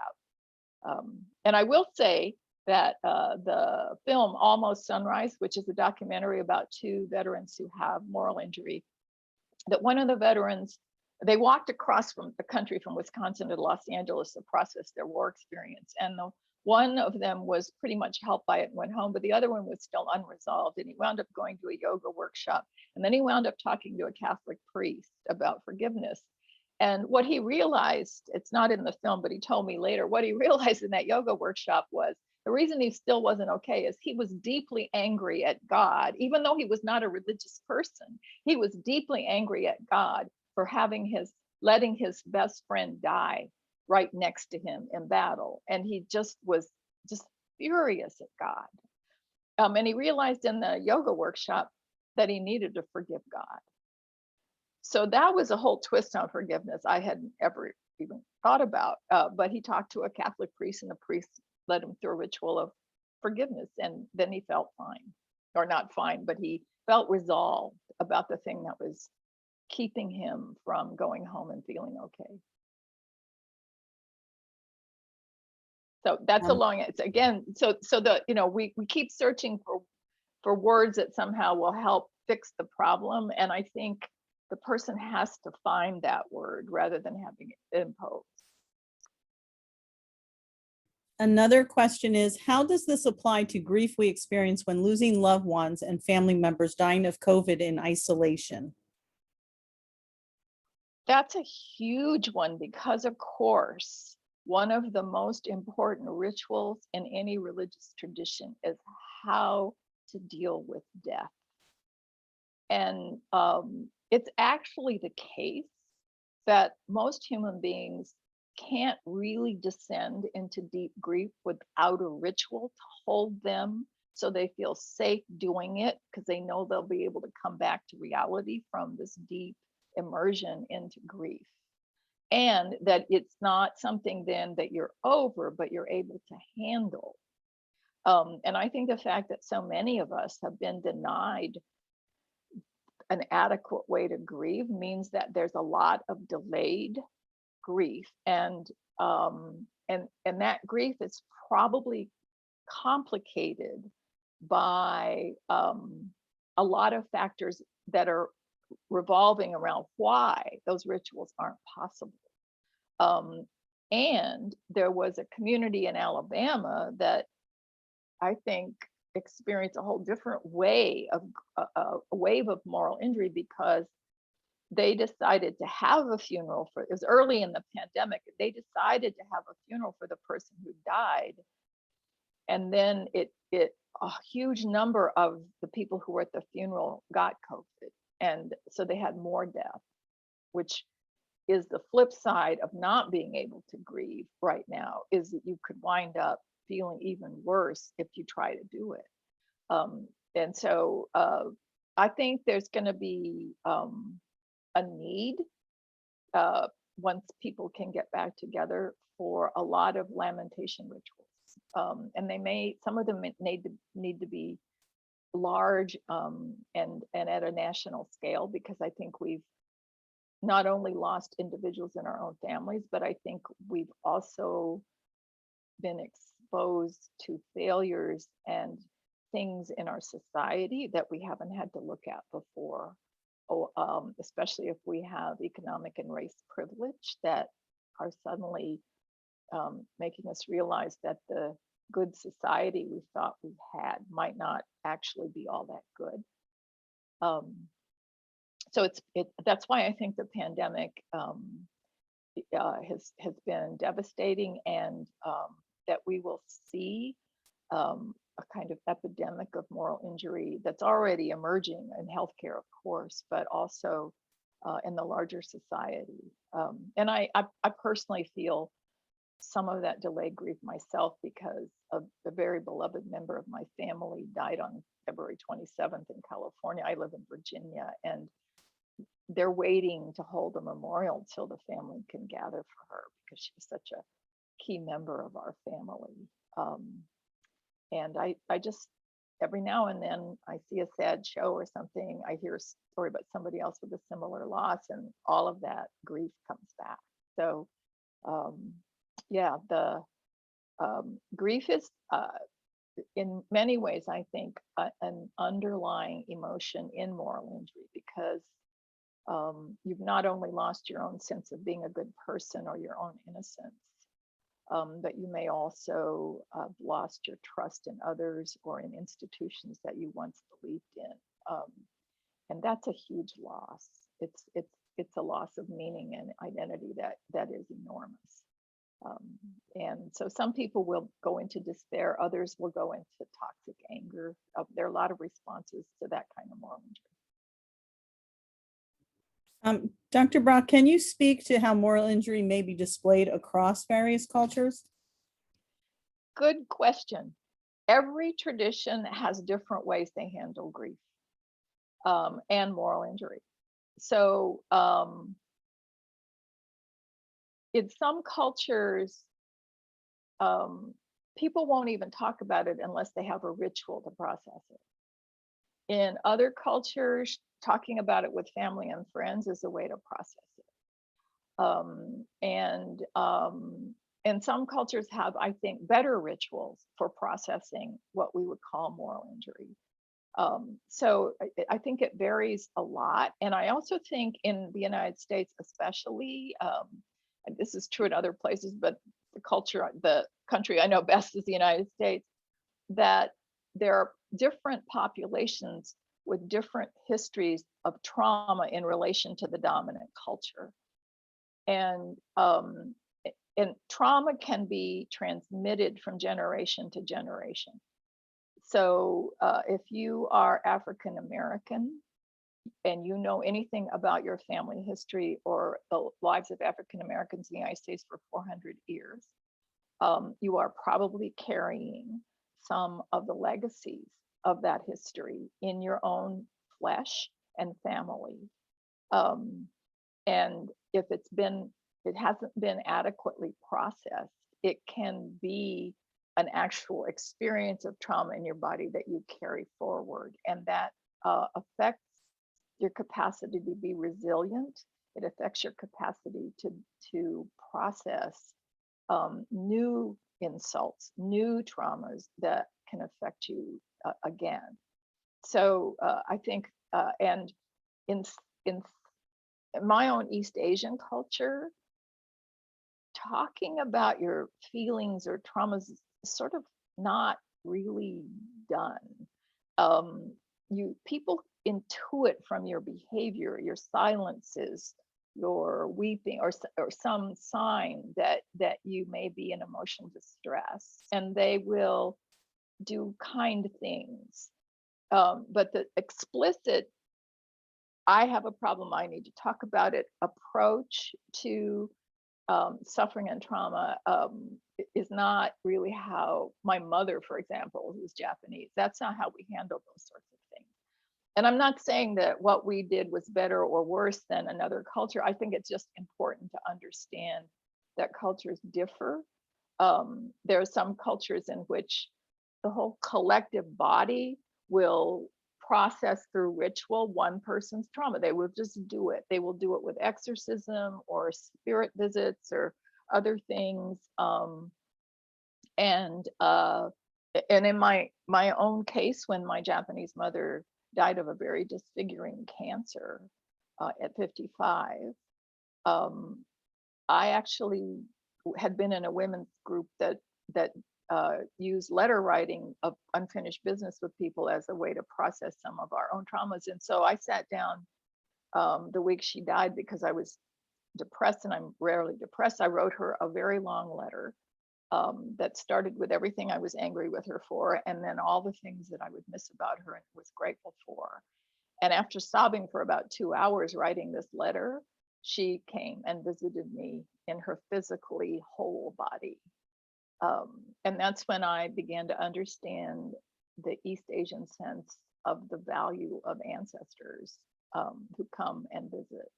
out. And I will say that the film Almost Sunrise, which is a documentary about two veterans who have moral injury, that one of the veterans, they walked across from the country from Wisconsin to Los Angeles to process their war experience. And the one of them was pretty much helped by it and went home, but the other one was still unresolved. And he wound up going to a yoga workshop. And then he wound up talking to a Catholic priest about forgiveness. And what he realized, it's not in the film, but he told me later, what he realized in that yoga workshop was the reason he still wasn't okay is he was deeply angry at God, even though he was not a religious person. He was deeply angry at God for letting his best friend die right next to him in battle. And he just was just furious at God. And he realized in the yoga workshop that he needed to forgive God. So that was a whole twist on forgiveness I hadn't ever even thought about. But he talked to a Catholic priest, and the priest led him through a ritual of forgiveness. And then he felt fine, or not fine, but he felt resolved about the thing that was keeping him from going home and feeling okay. So that's a long, it's again, so the, we keep searching for words that somehow will help fix the problem. And I think the person has to find that word rather than having it imposed. Another question is, how does this apply to grief we experience when losing loved ones and family members dying of COVID in isolation? That's a huge one because, of course, one of the most important rituals in any religious tradition is how to deal with death. And it's actually the case that most human beings can't really descend into deep grief without a ritual to hold them so they feel safe doing it, because they know they'll be able to come back to reality from this deep immersion into grief. And that it's not something then that you're over, but you're able to handle. And I think the fact that so many of us have been denied an adequate way to grieve means that there's a lot of delayed grief, and that grief is probably complicated by a lot of factors that are revolving around why those rituals aren't possible. And there was a community in Alabama that I think experienced a whole different way of a wave of moral injury, because they decided to have a funeral it was early in the pandemic. They decided to have a funeral for the person who died. And then a huge number of the people who were at the funeral got COVID. And so they had more death, which is the flip side of not being able to grieve right now, is that you could wind up feeling even worse if you try to do it. And so I think there's going to be a need once people can get back together for a lot of lamentation rituals. And some of them need to be large and at a national scale, because I think we've not only lost individuals in our own families, but I think we've also been exposed to failures and things in our society that we haven't had to look at before. Especially if we have economic and race privilege that are suddenly making us realize that the good society we thought we had might not actually be all that good. So that's why I think the pandemic has been devastating, and that we will see a kind of epidemic of moral injury that's already emerging in healthcare, of course, but also in the larger society. And I personally feel some of that delayed grief myself, because a very beloved member of my family died on February 27th in California. I live in Virginia, and they're waiting to hold a memorial until the family can gather for her, because she was such a key member of our family. And I just every now and then I see a sad show or something, I hear a story about somebody else with a similar loss, and all of that grief comes back. So yeah, the grief is in many ways, I think, an underlying emotion in moral injury, because you've not only lost your own sense of being a good person or your own innocence, but you may also have lost your trust in others or in institutions that you once believed in, and that's a huge loss. It's a loss of meaning and identity that is enormous. And so some people will go into despair, others will go into toxic anger. There are a lot of responses to that kind of moral injury. Dr. Brock, can you speak to how moral injury may be displayed across various cultures? Good question. Every tradition has different ways they handle grief and moral injury. So in some cultures, people won't even talk about it unless they have a ritual to process it. In other cultures, talking about it with family and friends is a way to process it. And some cultures have, I think, better rituals for processing what we would call moral injury. So I think it varies a lot. And I also think in the United States, especially, and this is true in other places, but the country I know best is the United States, that there are different populations with different histories of trauma in relation to the dominant culture. And trauma can be transmitted from generation to generation. So if you are African American and you know anything about your family history or the lives of African Americans in the United States for 400 years, you are probably carrying some of the legacies of that history in your own flesh and family. And if it hasn't been adequately processed, it can be an actual experience of trauma in your body that you carry forward. And that affects your capacity to be resilient. It affects your capacity to process new insults, new traumas that can affect you again. So I think, and in my own East Asian culture, talking about your feelings or traumas is sort of not really done. People intuit from your behavior, your silences, your weeping, or some sign that you may be in emotional distress, and they will do kind things. But the explicit, I have a problem, I need to talk about it, approach to suffering and trauma is not really how my mother, for example, who's Japanese, that's not how we handle those sorts of things. And I'm not saying that what we did was better or worse than another culture. I think it's just important to understand that cultures differ. There are some cultures in which the whole collective body will process through ritual one person's trauma. They will just do it. They will do it with exorcism or spirit visits or other things. And in my own case, when my Japanese mother died of a very disfiguring cancer at 55, I actually had been in a women's group that use letter writing of unfinished business with people as a way to process some of our own traumas. And so I sat down the week she died because I was depressed, and I'm rarely depressed. I wrote her a very long letter that started with everything I was angry with her for, and then all the things that I would miss about her and was grateful for. And after sobbing for about 2 hours writing this letter, she came and visited me in her physically whole body. And that's when I began to understand the East Asian sense of the value of ancestors who come and visit.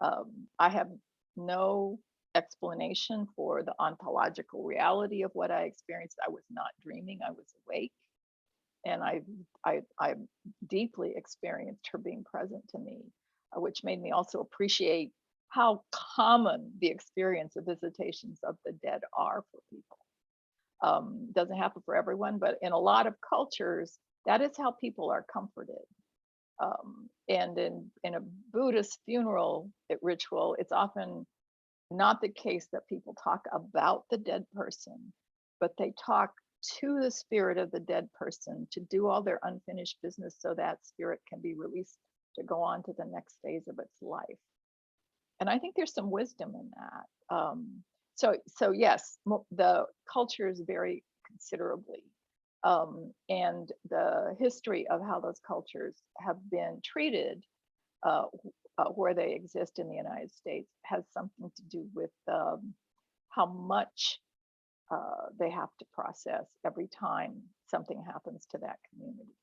I have no explanation for the ontological reality of what I experienced. I was not dreaming, I was awake. and I deeply experienced her being present to me, which made me also appreciate how common the experience of visitations of the dead are for people. Doesn't happen for everyone, but in a lot of cultures, that is how people are comforted. And in a Buddhist funeral ritual, it's often not the case that people talk about the dead person, but they talk to the spirit of the dead person to do all their unfinished business so that spirit can be released to go on to the next phase of its life. And I think there's some wisdom in that. So yes, the culture is very considerably, and the history of how those cultures have been treated where they exist in the United States has something to do with how much they have to process every time something happens to that community.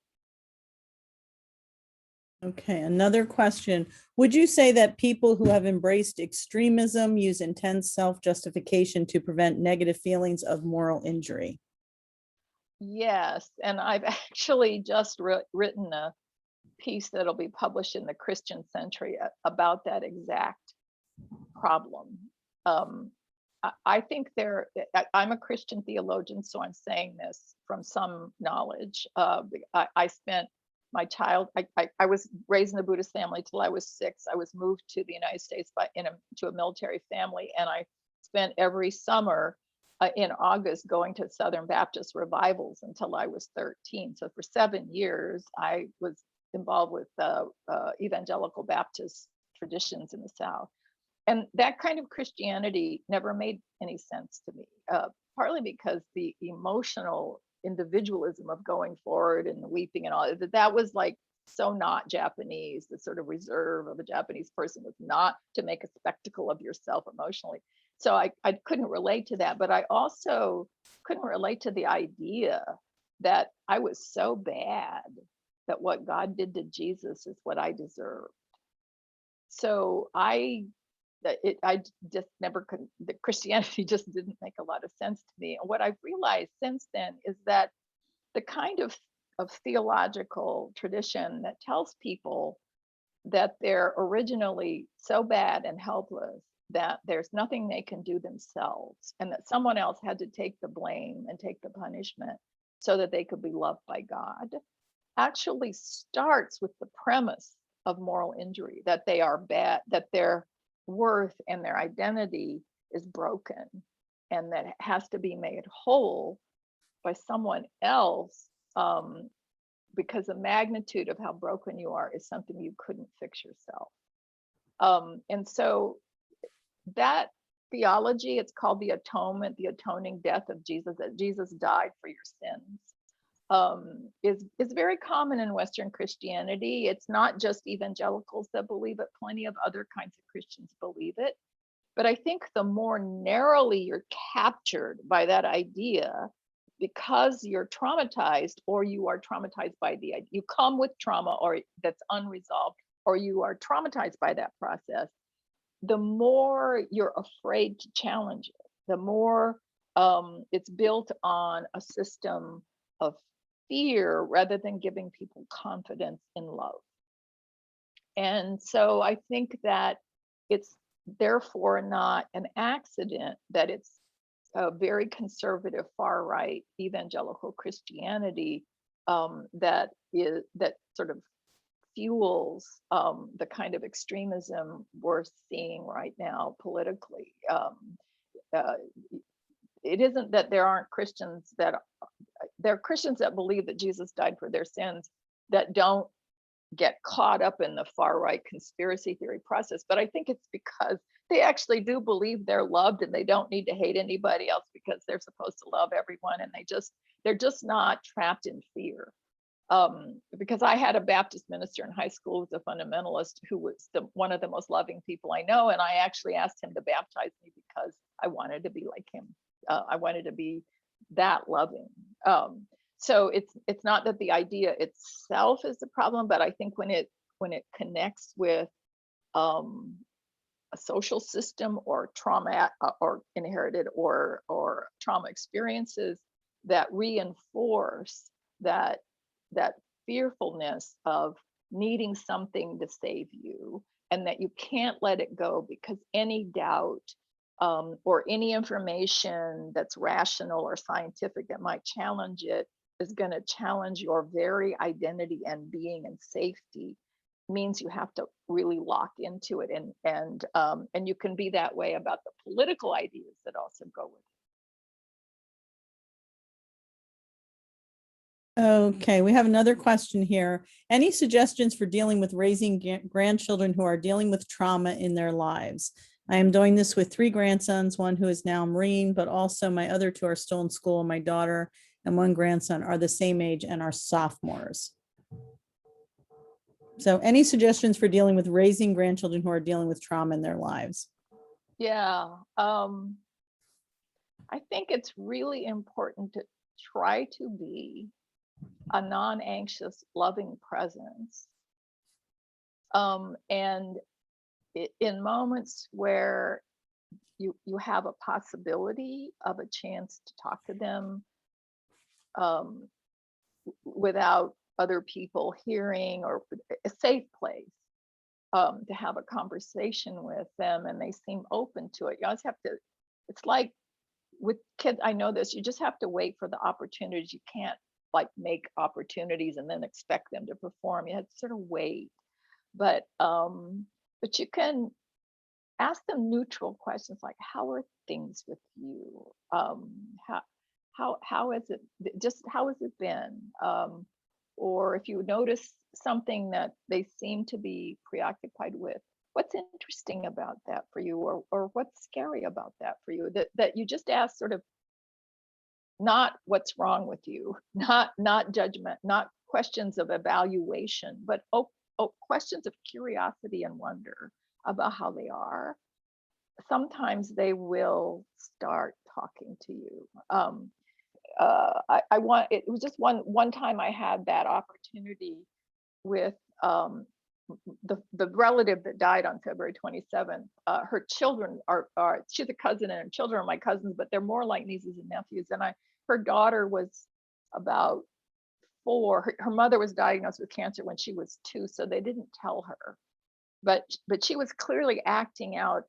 Okay, another question. Would you say that people who have embraced extremism use intense self-justification to prevent negative feelings of moral injury? Yes, and I've actually just written a piece that'll be published in the Christian Century about that exact problem. I think I'm a Christian theologian, so I'm saying this from some knowledge. I spent my I was raised in a Buddhist family till I was 6. I was moved to the United States to a military family, and I spent every summer in August going to Southern Baptist revivals until I was 13. So for 7 years, I was involved with evangelical Baptist traditions in the South. And that kind of Christianity never made any sense to me, partly because the emotional individualism of going forward and the weeping and all that was like so not Japanese. The sort of reserve of a Japanese person was not to make a spectacle of yourself emotionally. So I couldn't relate to that, but I also couldn't relate to the idea that I was so bad that what God did to Jesus is what I deserved. So I just never could, the Christianity just didn't make a lot of sense to me. And what I've realized since then is that the kind of theological tradition that tells people that they're originally so bad and helpless that there's nothing they can do themselves, and that someone else had to take the blame and take the punishment so that they could be loved by God, actually starts with the premise of moral injury, that they are bad, that their worth and their identity is broken, and that it has to be made whole by someone else, because the magnitude of how broken you are is something you couldn't fix yourself. And so that theology, it's called the atonement, the atoning death of Jesus, that Jesus died for your sins, is very common in Western Christianity. It's not just evangelicals that believe it, plenty of other kinds of Christians believe it. But I think the more narrowly you're captured by that idea, because you're traumatized, or you are traumatized by the idea, you come with trauma or that's unresolved, or you are traumatized by that process, the more you're afraid to challenge it, the more it's built on a system of fear rather than giving people confidence in love. And so I think that it's therefore not an accident that it's a very conservative far right evangelical Christianity that sort of fuels the kind of extremism we're seeing right now politically. It isn't that there aren't Christians there are Christians that believe that Jesus died for their sins that don't get caught up in the far right conspiracy theory process, but I think it's because they actually do believe they're loved and they don't need to hate anybody else because they're supposed to love everyone, and they're just not trapped in fear. Because I had a Baptist minister in high school who was a fundamentalist who was one of the most loving people I know, and I actually asked him to baptize me because I wanted to be like him. I wanted to be that loving. So it's not that the idea itself is the problem, but I think when it connects with a social system or trauma or inherited or trauma experiences that reinforce that that fearfulness of needing something to save you, and that you can't let it go because any doubt or any information that's rational or scientific that might challenge it is going to challenge your very identity and being and safety, means you have to really lock into it. And you can be that way about the political ideas that also go with it. Okay, we have another question here. Any suggestions for dealing with raising grandchildren who are dealing with trauma in their lives? I am doing this with 3 grandsons, one who is now a Marine, but also my other 2 are still in school. My daughter and 1 grandson are the same age and are sophomores. So any suggestions for dealing with raising grandchildren who are dealing with trauma in their lives? Yeah, I think it's really important to try to be a non-anxious, loving presence. And in moments where you have a possibility of a chance to talk to them without other people hearing, or a safe place to have a conversation with them, and they seem open to it. You always have to, it's like with kids, I know this, you just have to wait for the opportunities. You can't like make opportunities and then expect them to perform. You have to sort of wait. But you can ask them neutral questions like, how are things with you? How has it, just how has it been? Or if you notice something that they seem to be preoccupied with, what's interesting about that for you? Or what's scary about that for you? That you just ask sort of, not what's wrong with you, not judgment, not questions of evaluation, but questions of curiosity and wonder about how they are. Sometimes they will start talking to you. It was just one time I had that opportunity with the relative that died on February 27th. Her children are she's a cousin, and her children are my cousins, but they're more like nieces and nephews. And her daughter was about 4. Her mother was diagnosed with cancer when she was 2, so they didn't tell her. But she was clearly acting out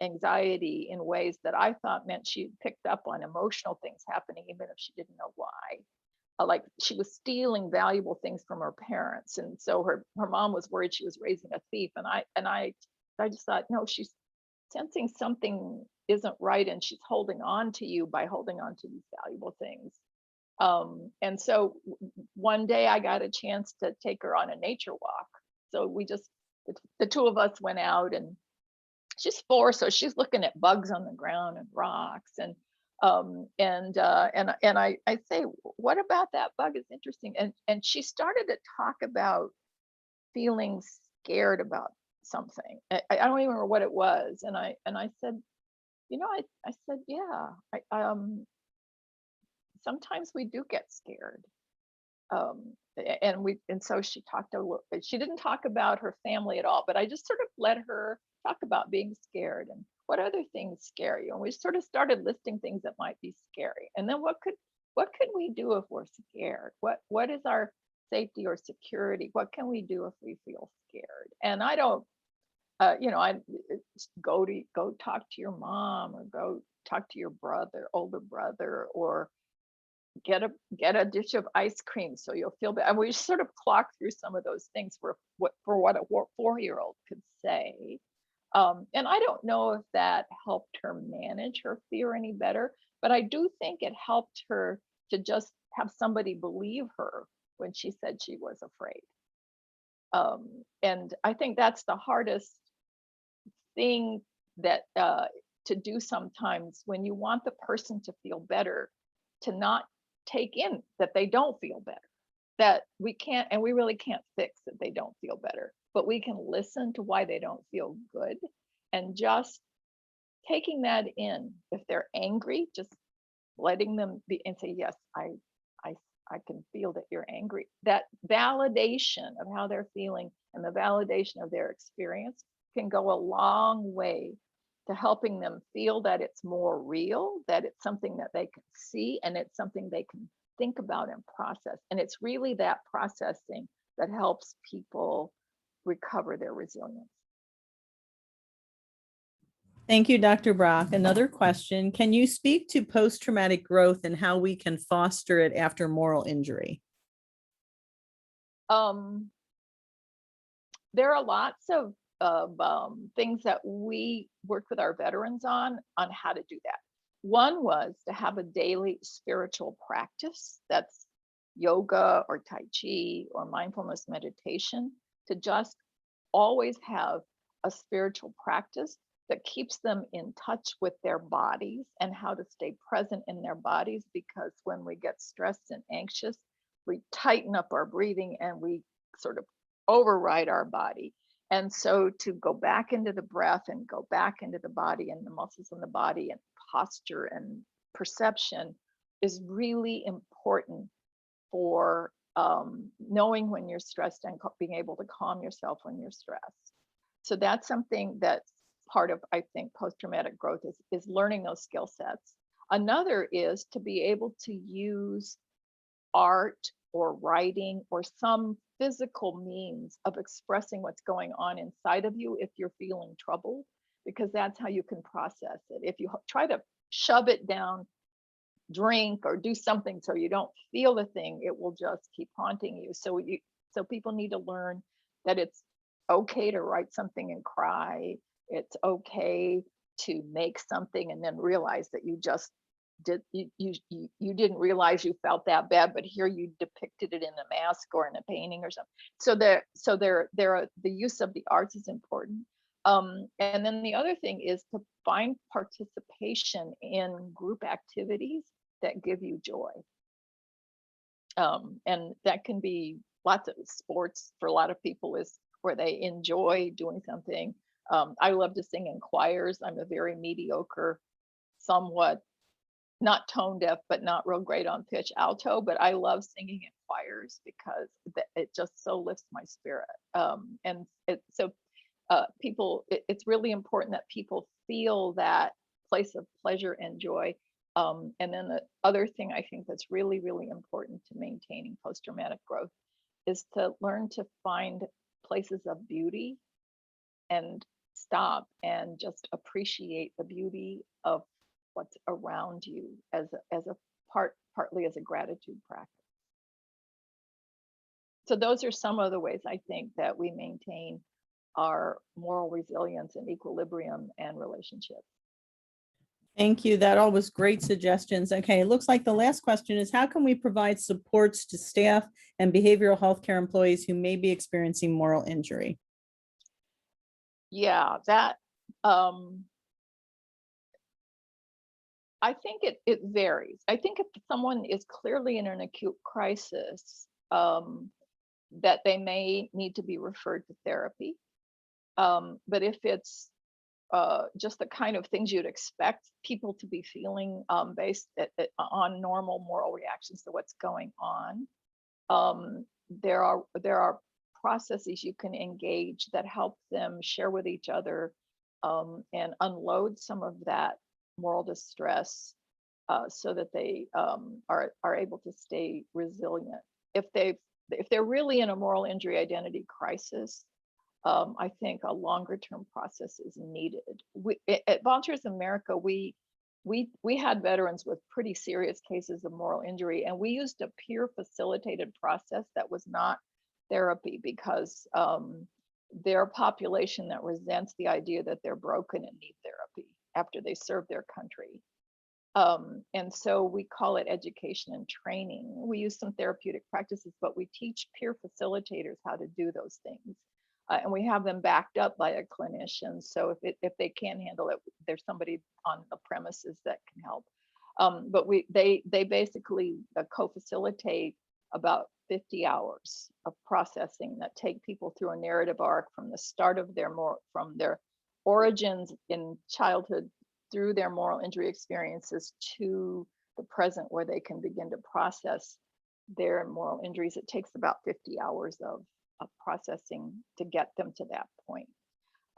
anxiety in ways that I thought meant she picked up on emotional things happening, even if she didn't know why. Like she was stealing valuable things from her parents, and so her mom was worried she was raising a thief. And I just thought, no, she's sensing something isn't right, and she's holding on to you by holding on to these valuable things. And so one day I got a chance to take her on a nature walk. So the 2 of us went out, and she's 4, so she's looking at bugs on the ground and rocks. And I say, what about that bug is interesting? And she started to talk about feeling scared about something. I don't even remember what it was. And I said, I said, yeah, sometimes we do get scared. And so she talked a little. She didn't talk about her family at all, but I just sort of let her talk about being scared and what other things scare you. And we sort of started listing things that might be scary. And then what could we do if we're scared? What is our safety or security? What can we do if we feel scared? And I don't, I go talk to your mom, or go talk to your older brother, or get a dish of ice cream so you'll feel better. And we sort of clock through some of those things for what a 4-year-old could say. And I don't know if that helped her manage her fear any better, but I do think it helped her to just have somebody believe her when she said she was afraid. And I think that's the hardest thing that to do sometimes, when you want the person to feel better, to not take in that they don't feel better, that we can't, and we really can't fix that they don't feel better, but we can listen to why they don't feel good, and just taking that in. If they're angry, just letting them be and say, yes, I can feel that you're angry. That validation of how they're feeling and the validation of their experience can go a long way to helping them feel that it's more real, that it's something that they can see, and it's something they can think about and process. And it's really that processing that helps people recover their resilience. Thank you, Dr. Brock. Another question. Can you speak to post-traumatic growth and how we can foster it after moral injury? There are lots of things that we worked with our veterans on how to do that. One was to have a daily spiritual practice, that's yoga or Tai Chi or mindfulness meditation, to just always have a spiritual practice that keeps them in touch with their bodies and how to stay present in their bodies, because when we get stressed and anxious, we tighten up our breathing and we sort of override our body. And so to go back into the breath and go back into the body and the muscles in the body and posture and perception is really important for knowing when you're stressed and being able to calm yourself when you're stressed. So that's something that's part of, I think, post-traumatic growth is learning those skill sets. Another is to be able to use art or writing or some physical means of expressing what's going on inside of you if you're feeling troubled, because that's how you can process it. If you try to shove it down, drink or do something so you don't feel the thing, it will just keep haunting you. So people need to learn that it's okay to write something and cry. It's okay to make something and then realize that you just you didn't realize you felt that bad, but here you depicted it in a mask or in a painting or something. So the use of the arts is important. And then the other thing is to find participation in group activities that give you joy. And that can be lots of sports for a lot of people is where they enjoy doing something. I love to sing in choirs. I'm a very mediocre, somewhat not tone deaf, but not real great on pitch alto, but I love singing in choirs because it just so lifts my spirit. It's really important that people feel that place of pleasure and joy. And then the other thing I think that's really, really important to maintaining post-traumatic growth is to learn to find places of beauty and stop and just appreciate the beauty of what's around you partly as a gratitude practice. So those are some of the ways I think that we maintain our moral resilience and equilibrium and relationships. Thank you. That all was great suggestions. Okay, it looks like the last question is how can we provide supports to staff and behavioral healthcare employees who may be experiencing moral injury? Yeah, that I think it varies. I think if someone is clearly in an acute crisis, that they may need to be referred to therapy. But if it's just the kind of things you'd expect people to be feeling based on normal moral reactions to what's going on, there are processes you can engage that help them share with each other and unload some of that moral distress so that they are able to stay resilient. If they're really in a moral injury identity crisis, I think a longer term process is needed. At Volunteers of America, we had veterans with pretty serious cases of moral injury, and we used a peer facilitated process that was not therapy because they're a population that resents the idea that they're broken and need therapy after they serve their country. And so we call it education and training. We use some therapeutic practices, but we teach peer facilitators how to do those things. And we have them backed up by a clinician. So if they can't handle it, there's somebody on the premises that can help. But they basically co-facilitate about 50 hours of processing that take people through a narrative arc from the start of from their origins in childhood through their moral injury experiences to the present, where they can begin to process their moral injuries. It takes about 50 hours of processing to get them to that point.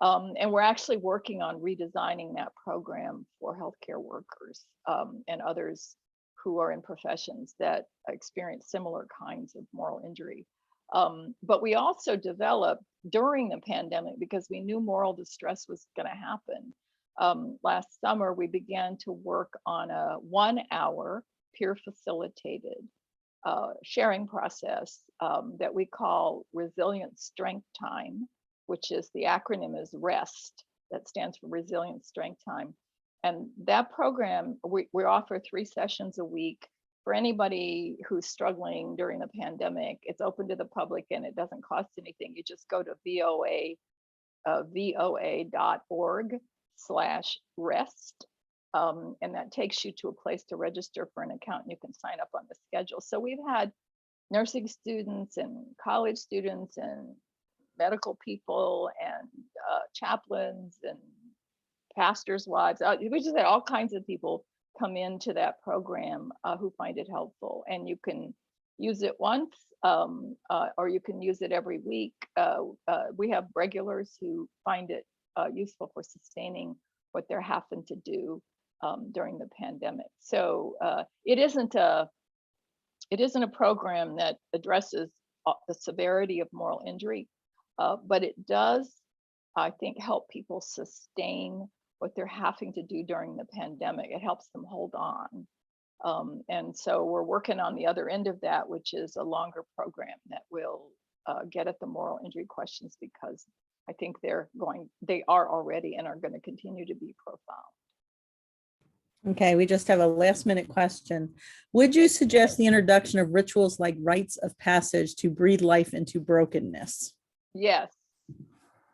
And we're actually working on redesigning that program for healthcare workers and others who are in professions that experience similar kinds of moral injury. But we also developed during the pandemic, because we knew moral distress was going to happen. Last summer, we began to work on a 1-hour peer facilitated sharing process that we call Resilient Strength Time, which is the acronym is REST, that stands for Resilient Strength Time. And that program, we offer 3 sessions a week for anybody who's struggling during the pandemic. It's open to the public and it doesn't cost anything. You just go to voa.org/rest. And that takes you to a place to register for an account, and you can sign up on the schedule. So we've had nursing students and college students and medical people and chaplains and pastors' wives. We just had all kinds of people come into that program who find it helpful. And you can use it once or you can use it every week. We have regulars who find it useful for sustaining what they're having to do during the pandemic. So it isn't a program that addresses the severity of moral injury, but it does, I think, help people sustain what they're having to do during the pandemic. It helps them hold on. And so we're working on the other end of that, which is a longer program that will get at the moral injury questions, because I think they are already and are going to continue to be profound. Okay, we just have a last minute question. Would you suggest the introduction of rituals like rites of passage to breathe life into brokenness? Yes.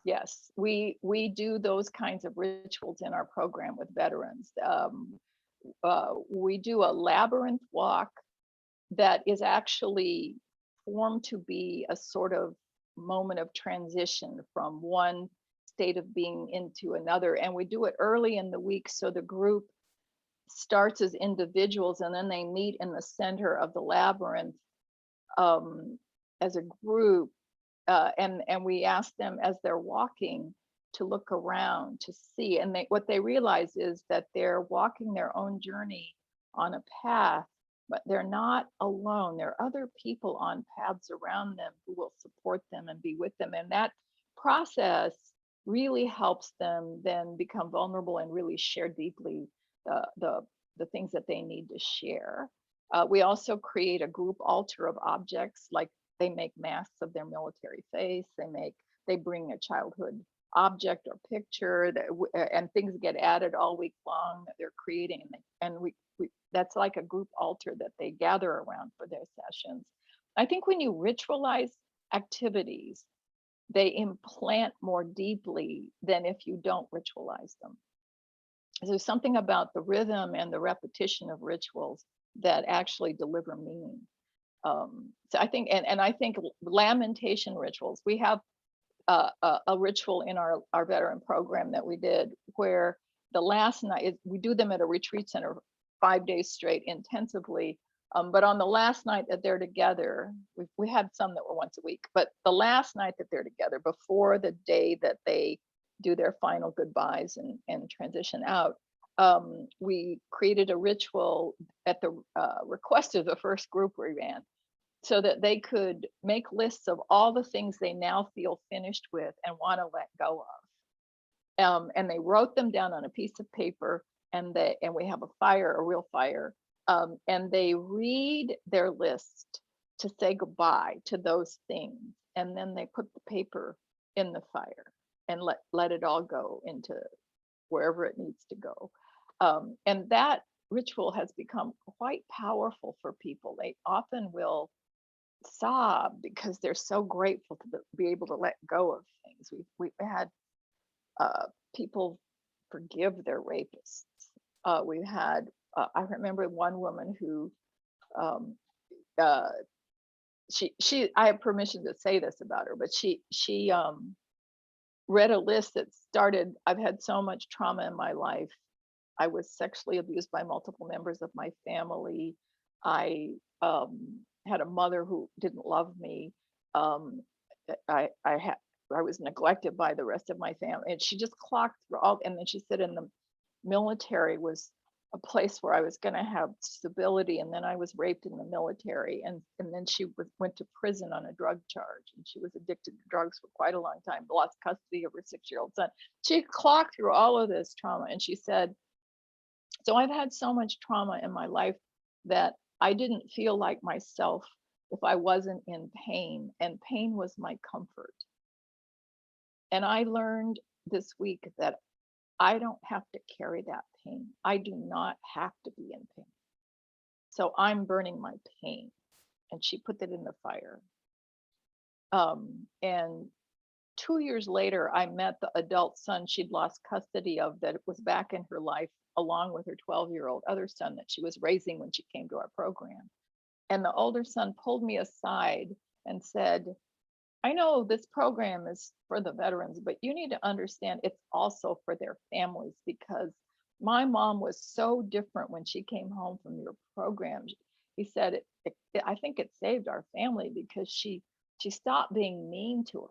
Yes, we do those kinds of rituals in our program with veterans. We do a labyrinth walk that is actually formed to be a sort of moment of transition from one state of being into another. And we do it early in the week, so the group starts as individuals and then they meet in the center of the labyrinth as a group. And we ask them as they're walking to look around to see, and what they realize is that they're walking their own journey on a path, but they're not alone. There are other people on paths around them who will support them and be with them. And that process really helps them then become vulnerable and really share deeply the things that they need to share. We also create a group altar of objects, like they make masks of their military face. They bring a childhood object or picture and things get added all week long that they're creating. And we that's like a group altar that they gather around for their sessions. I think when you ritualize activities, they implant more deeply than if you don't ritualize them. There's something about the rhythm and the repetition of rituals that actually deliver meaning. So I think, and I think lamentation rituals, we have a ritual in our veteran program that we did where the last night, we do them at a retreat center 5 days straight intensively. But on the last night that they're together, we had some that were once a week, but the last night that they're together before the day that they do their final goodbyes and transition out, we created a ritual at the request of the first group we ran, so that they could make lists of all the things they now feel finished with and want to let go of. And they wrote them down on a piece of paper, and we have a real fire, and they read their list to say goodbye to those things, and then they put the paper in the fire and let it all go into wherever it needs to go. And that ritual has become quite powerful for people. They often will sob because they're so grateful to be able to let go of things. We've had people forgive their rapists. We've had, I remember one woman who, I have permission to say this about her, but she read a list that started, I've had so much trauma in my life. I was sexually abused by multiple members of my family. I had a mother who didn't love me. I was neglected by the rest of my family. And she just clocked through all, and then she said in the military was a place where I was going to have stability. And then I was raped in the military, and then she went to prison on a drug charge, and she was addicted to drugs for quite a long time, lost custody of her 6-year-old son. She clocked through all of this trauma, and she said, so I've had so much trauma in my life that I didn't feel like myself if I wasn't in pain, and pain was my comfort. And I learned this week that I don't have to carry that pain. I do not have to be in pain. So I'm burning my pain. And she put that in the fire. And 2 years later, I met the adult son she'd lost custody of that was back in her life, along with her 12-year-old other son that she was raising when she came to our program. And the older son pulled me aside and said, I know this program is for the veterans, but you need to understand it's also for their families, because my mom was so different when she came home from your program. He said, I think it saved our family because she stopped being mean to us,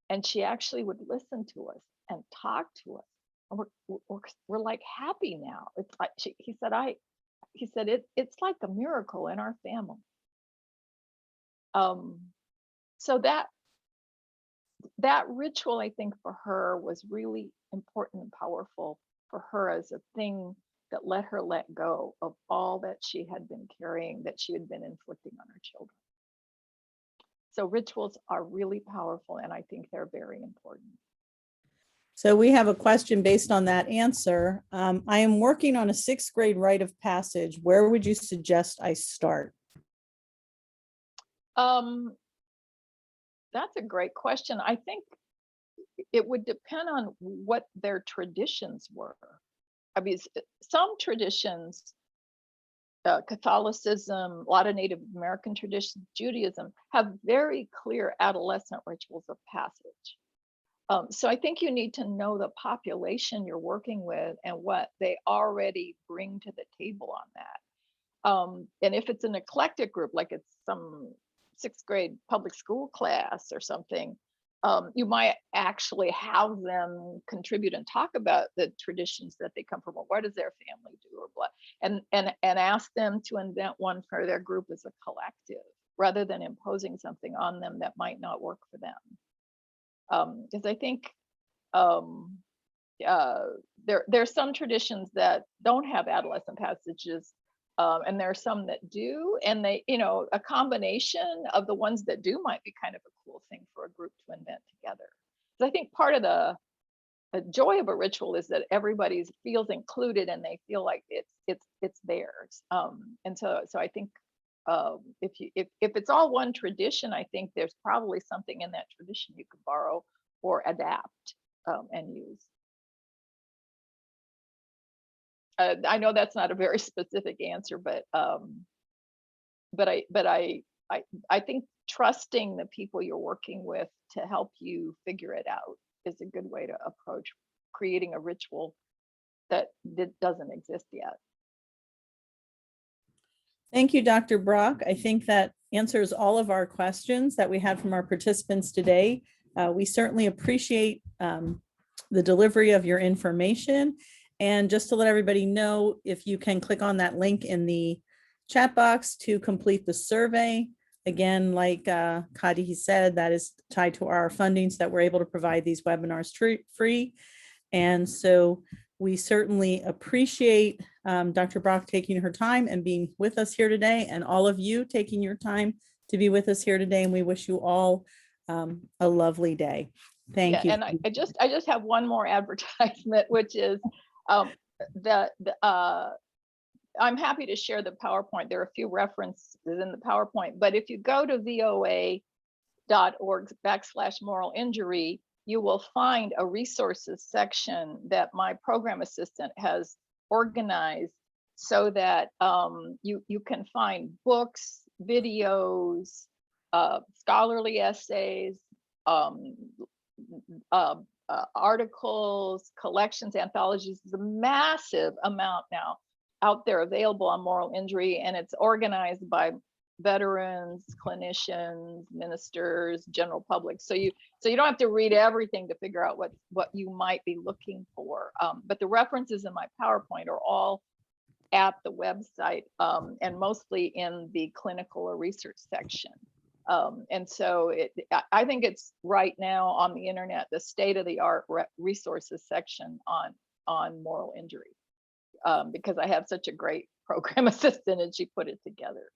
and she actually would listen to us and talk to us. And we're like happy now. It's like he said it's like a miracle in our family. So that ritual, I think, for her was really important and powerful for her as a thing that let her let go of all that she had been carrying, that she had been inflicting on her children. So rituals are really powerful, and I think they're very important. So we have a question based on that answer. I am working on a 6th grade rite of passage. Where would you suggest I start? That's a great question. I think it would depend on what their traditions were. I mean, some traditions, Catholicism, a lot of Native American traditions, Judaism, have very clear adolescent rituals of passage. So I think you need to know the population you're working with and what they already bring to the table on that. And if it's an eclectic group, like it's some 6th grade public school class or something, you might actually have them contribute and talk about the traditions that they come from, or what does their family do, or what, and ask them to invent one for their group as a collective, rather than imposing something on them that might not work for them. Because I think there's some traditions that don't have adolescent passages, and there are some that do, and they, a combination of the ones that do might be kind of a cool thing for a group to invent together. So I think part of the joy of a ritual is that everybody feels included and they feel like it's theirs. And so I think if it's all one tradition, I think there's probably something in that tradition you could borrow or adapt and use. I know that's not a very specific answer, but I think trusting the people you're working with to help you figure it out is a good way to approach creating a ritual that doesn't exist yet. Thank you, Dr. Brock. I think that answers all of our questions that we had from our participants today. We certainly appreciate the delivery of your information. And just to let everybody know, if you can click on that link in the chat box to complete the survey. Again, like Kadi said, that is tied to our funding so that we're able to provide these webinars free. And so we certainly appreciate Dr. Brock taking her time and being with us here today, and all of you taking your time to be with us here today. And we wish you all a lovely day. Thank you. And I just have one more advertisement, which is I'm happy to share the PowerPoint. There are a few references in the PowerPoint, but if you go to voa.org/moral injury, you will find a resources section that my program assistant has organized so that you can find books, videos, scholarly essays, articles, collections, anthologies. There's a massive amount now out there available on moral injury, and it's organized by veterans, clinicians, ministers, general public. So you don't have to read everything to figure out what you might be looking for. But the references in my PowerPoint are all at the website, and mostly in the clinical or research section. And so I think it's right now on the internet, the state-of-the-art resources section on moral injury, because I have such a great program assistant and she put it together.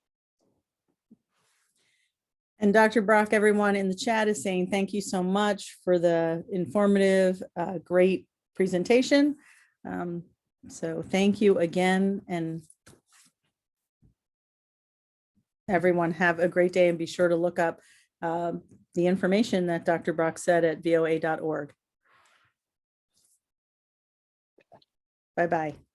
And Dr. Brock, everyone in the chat is saying thank you so much for the informative, great presentation. So thank you again, and everyone have a great day, and be sure to look up the information that Dr. Brock said at voa.org. Bye-bye.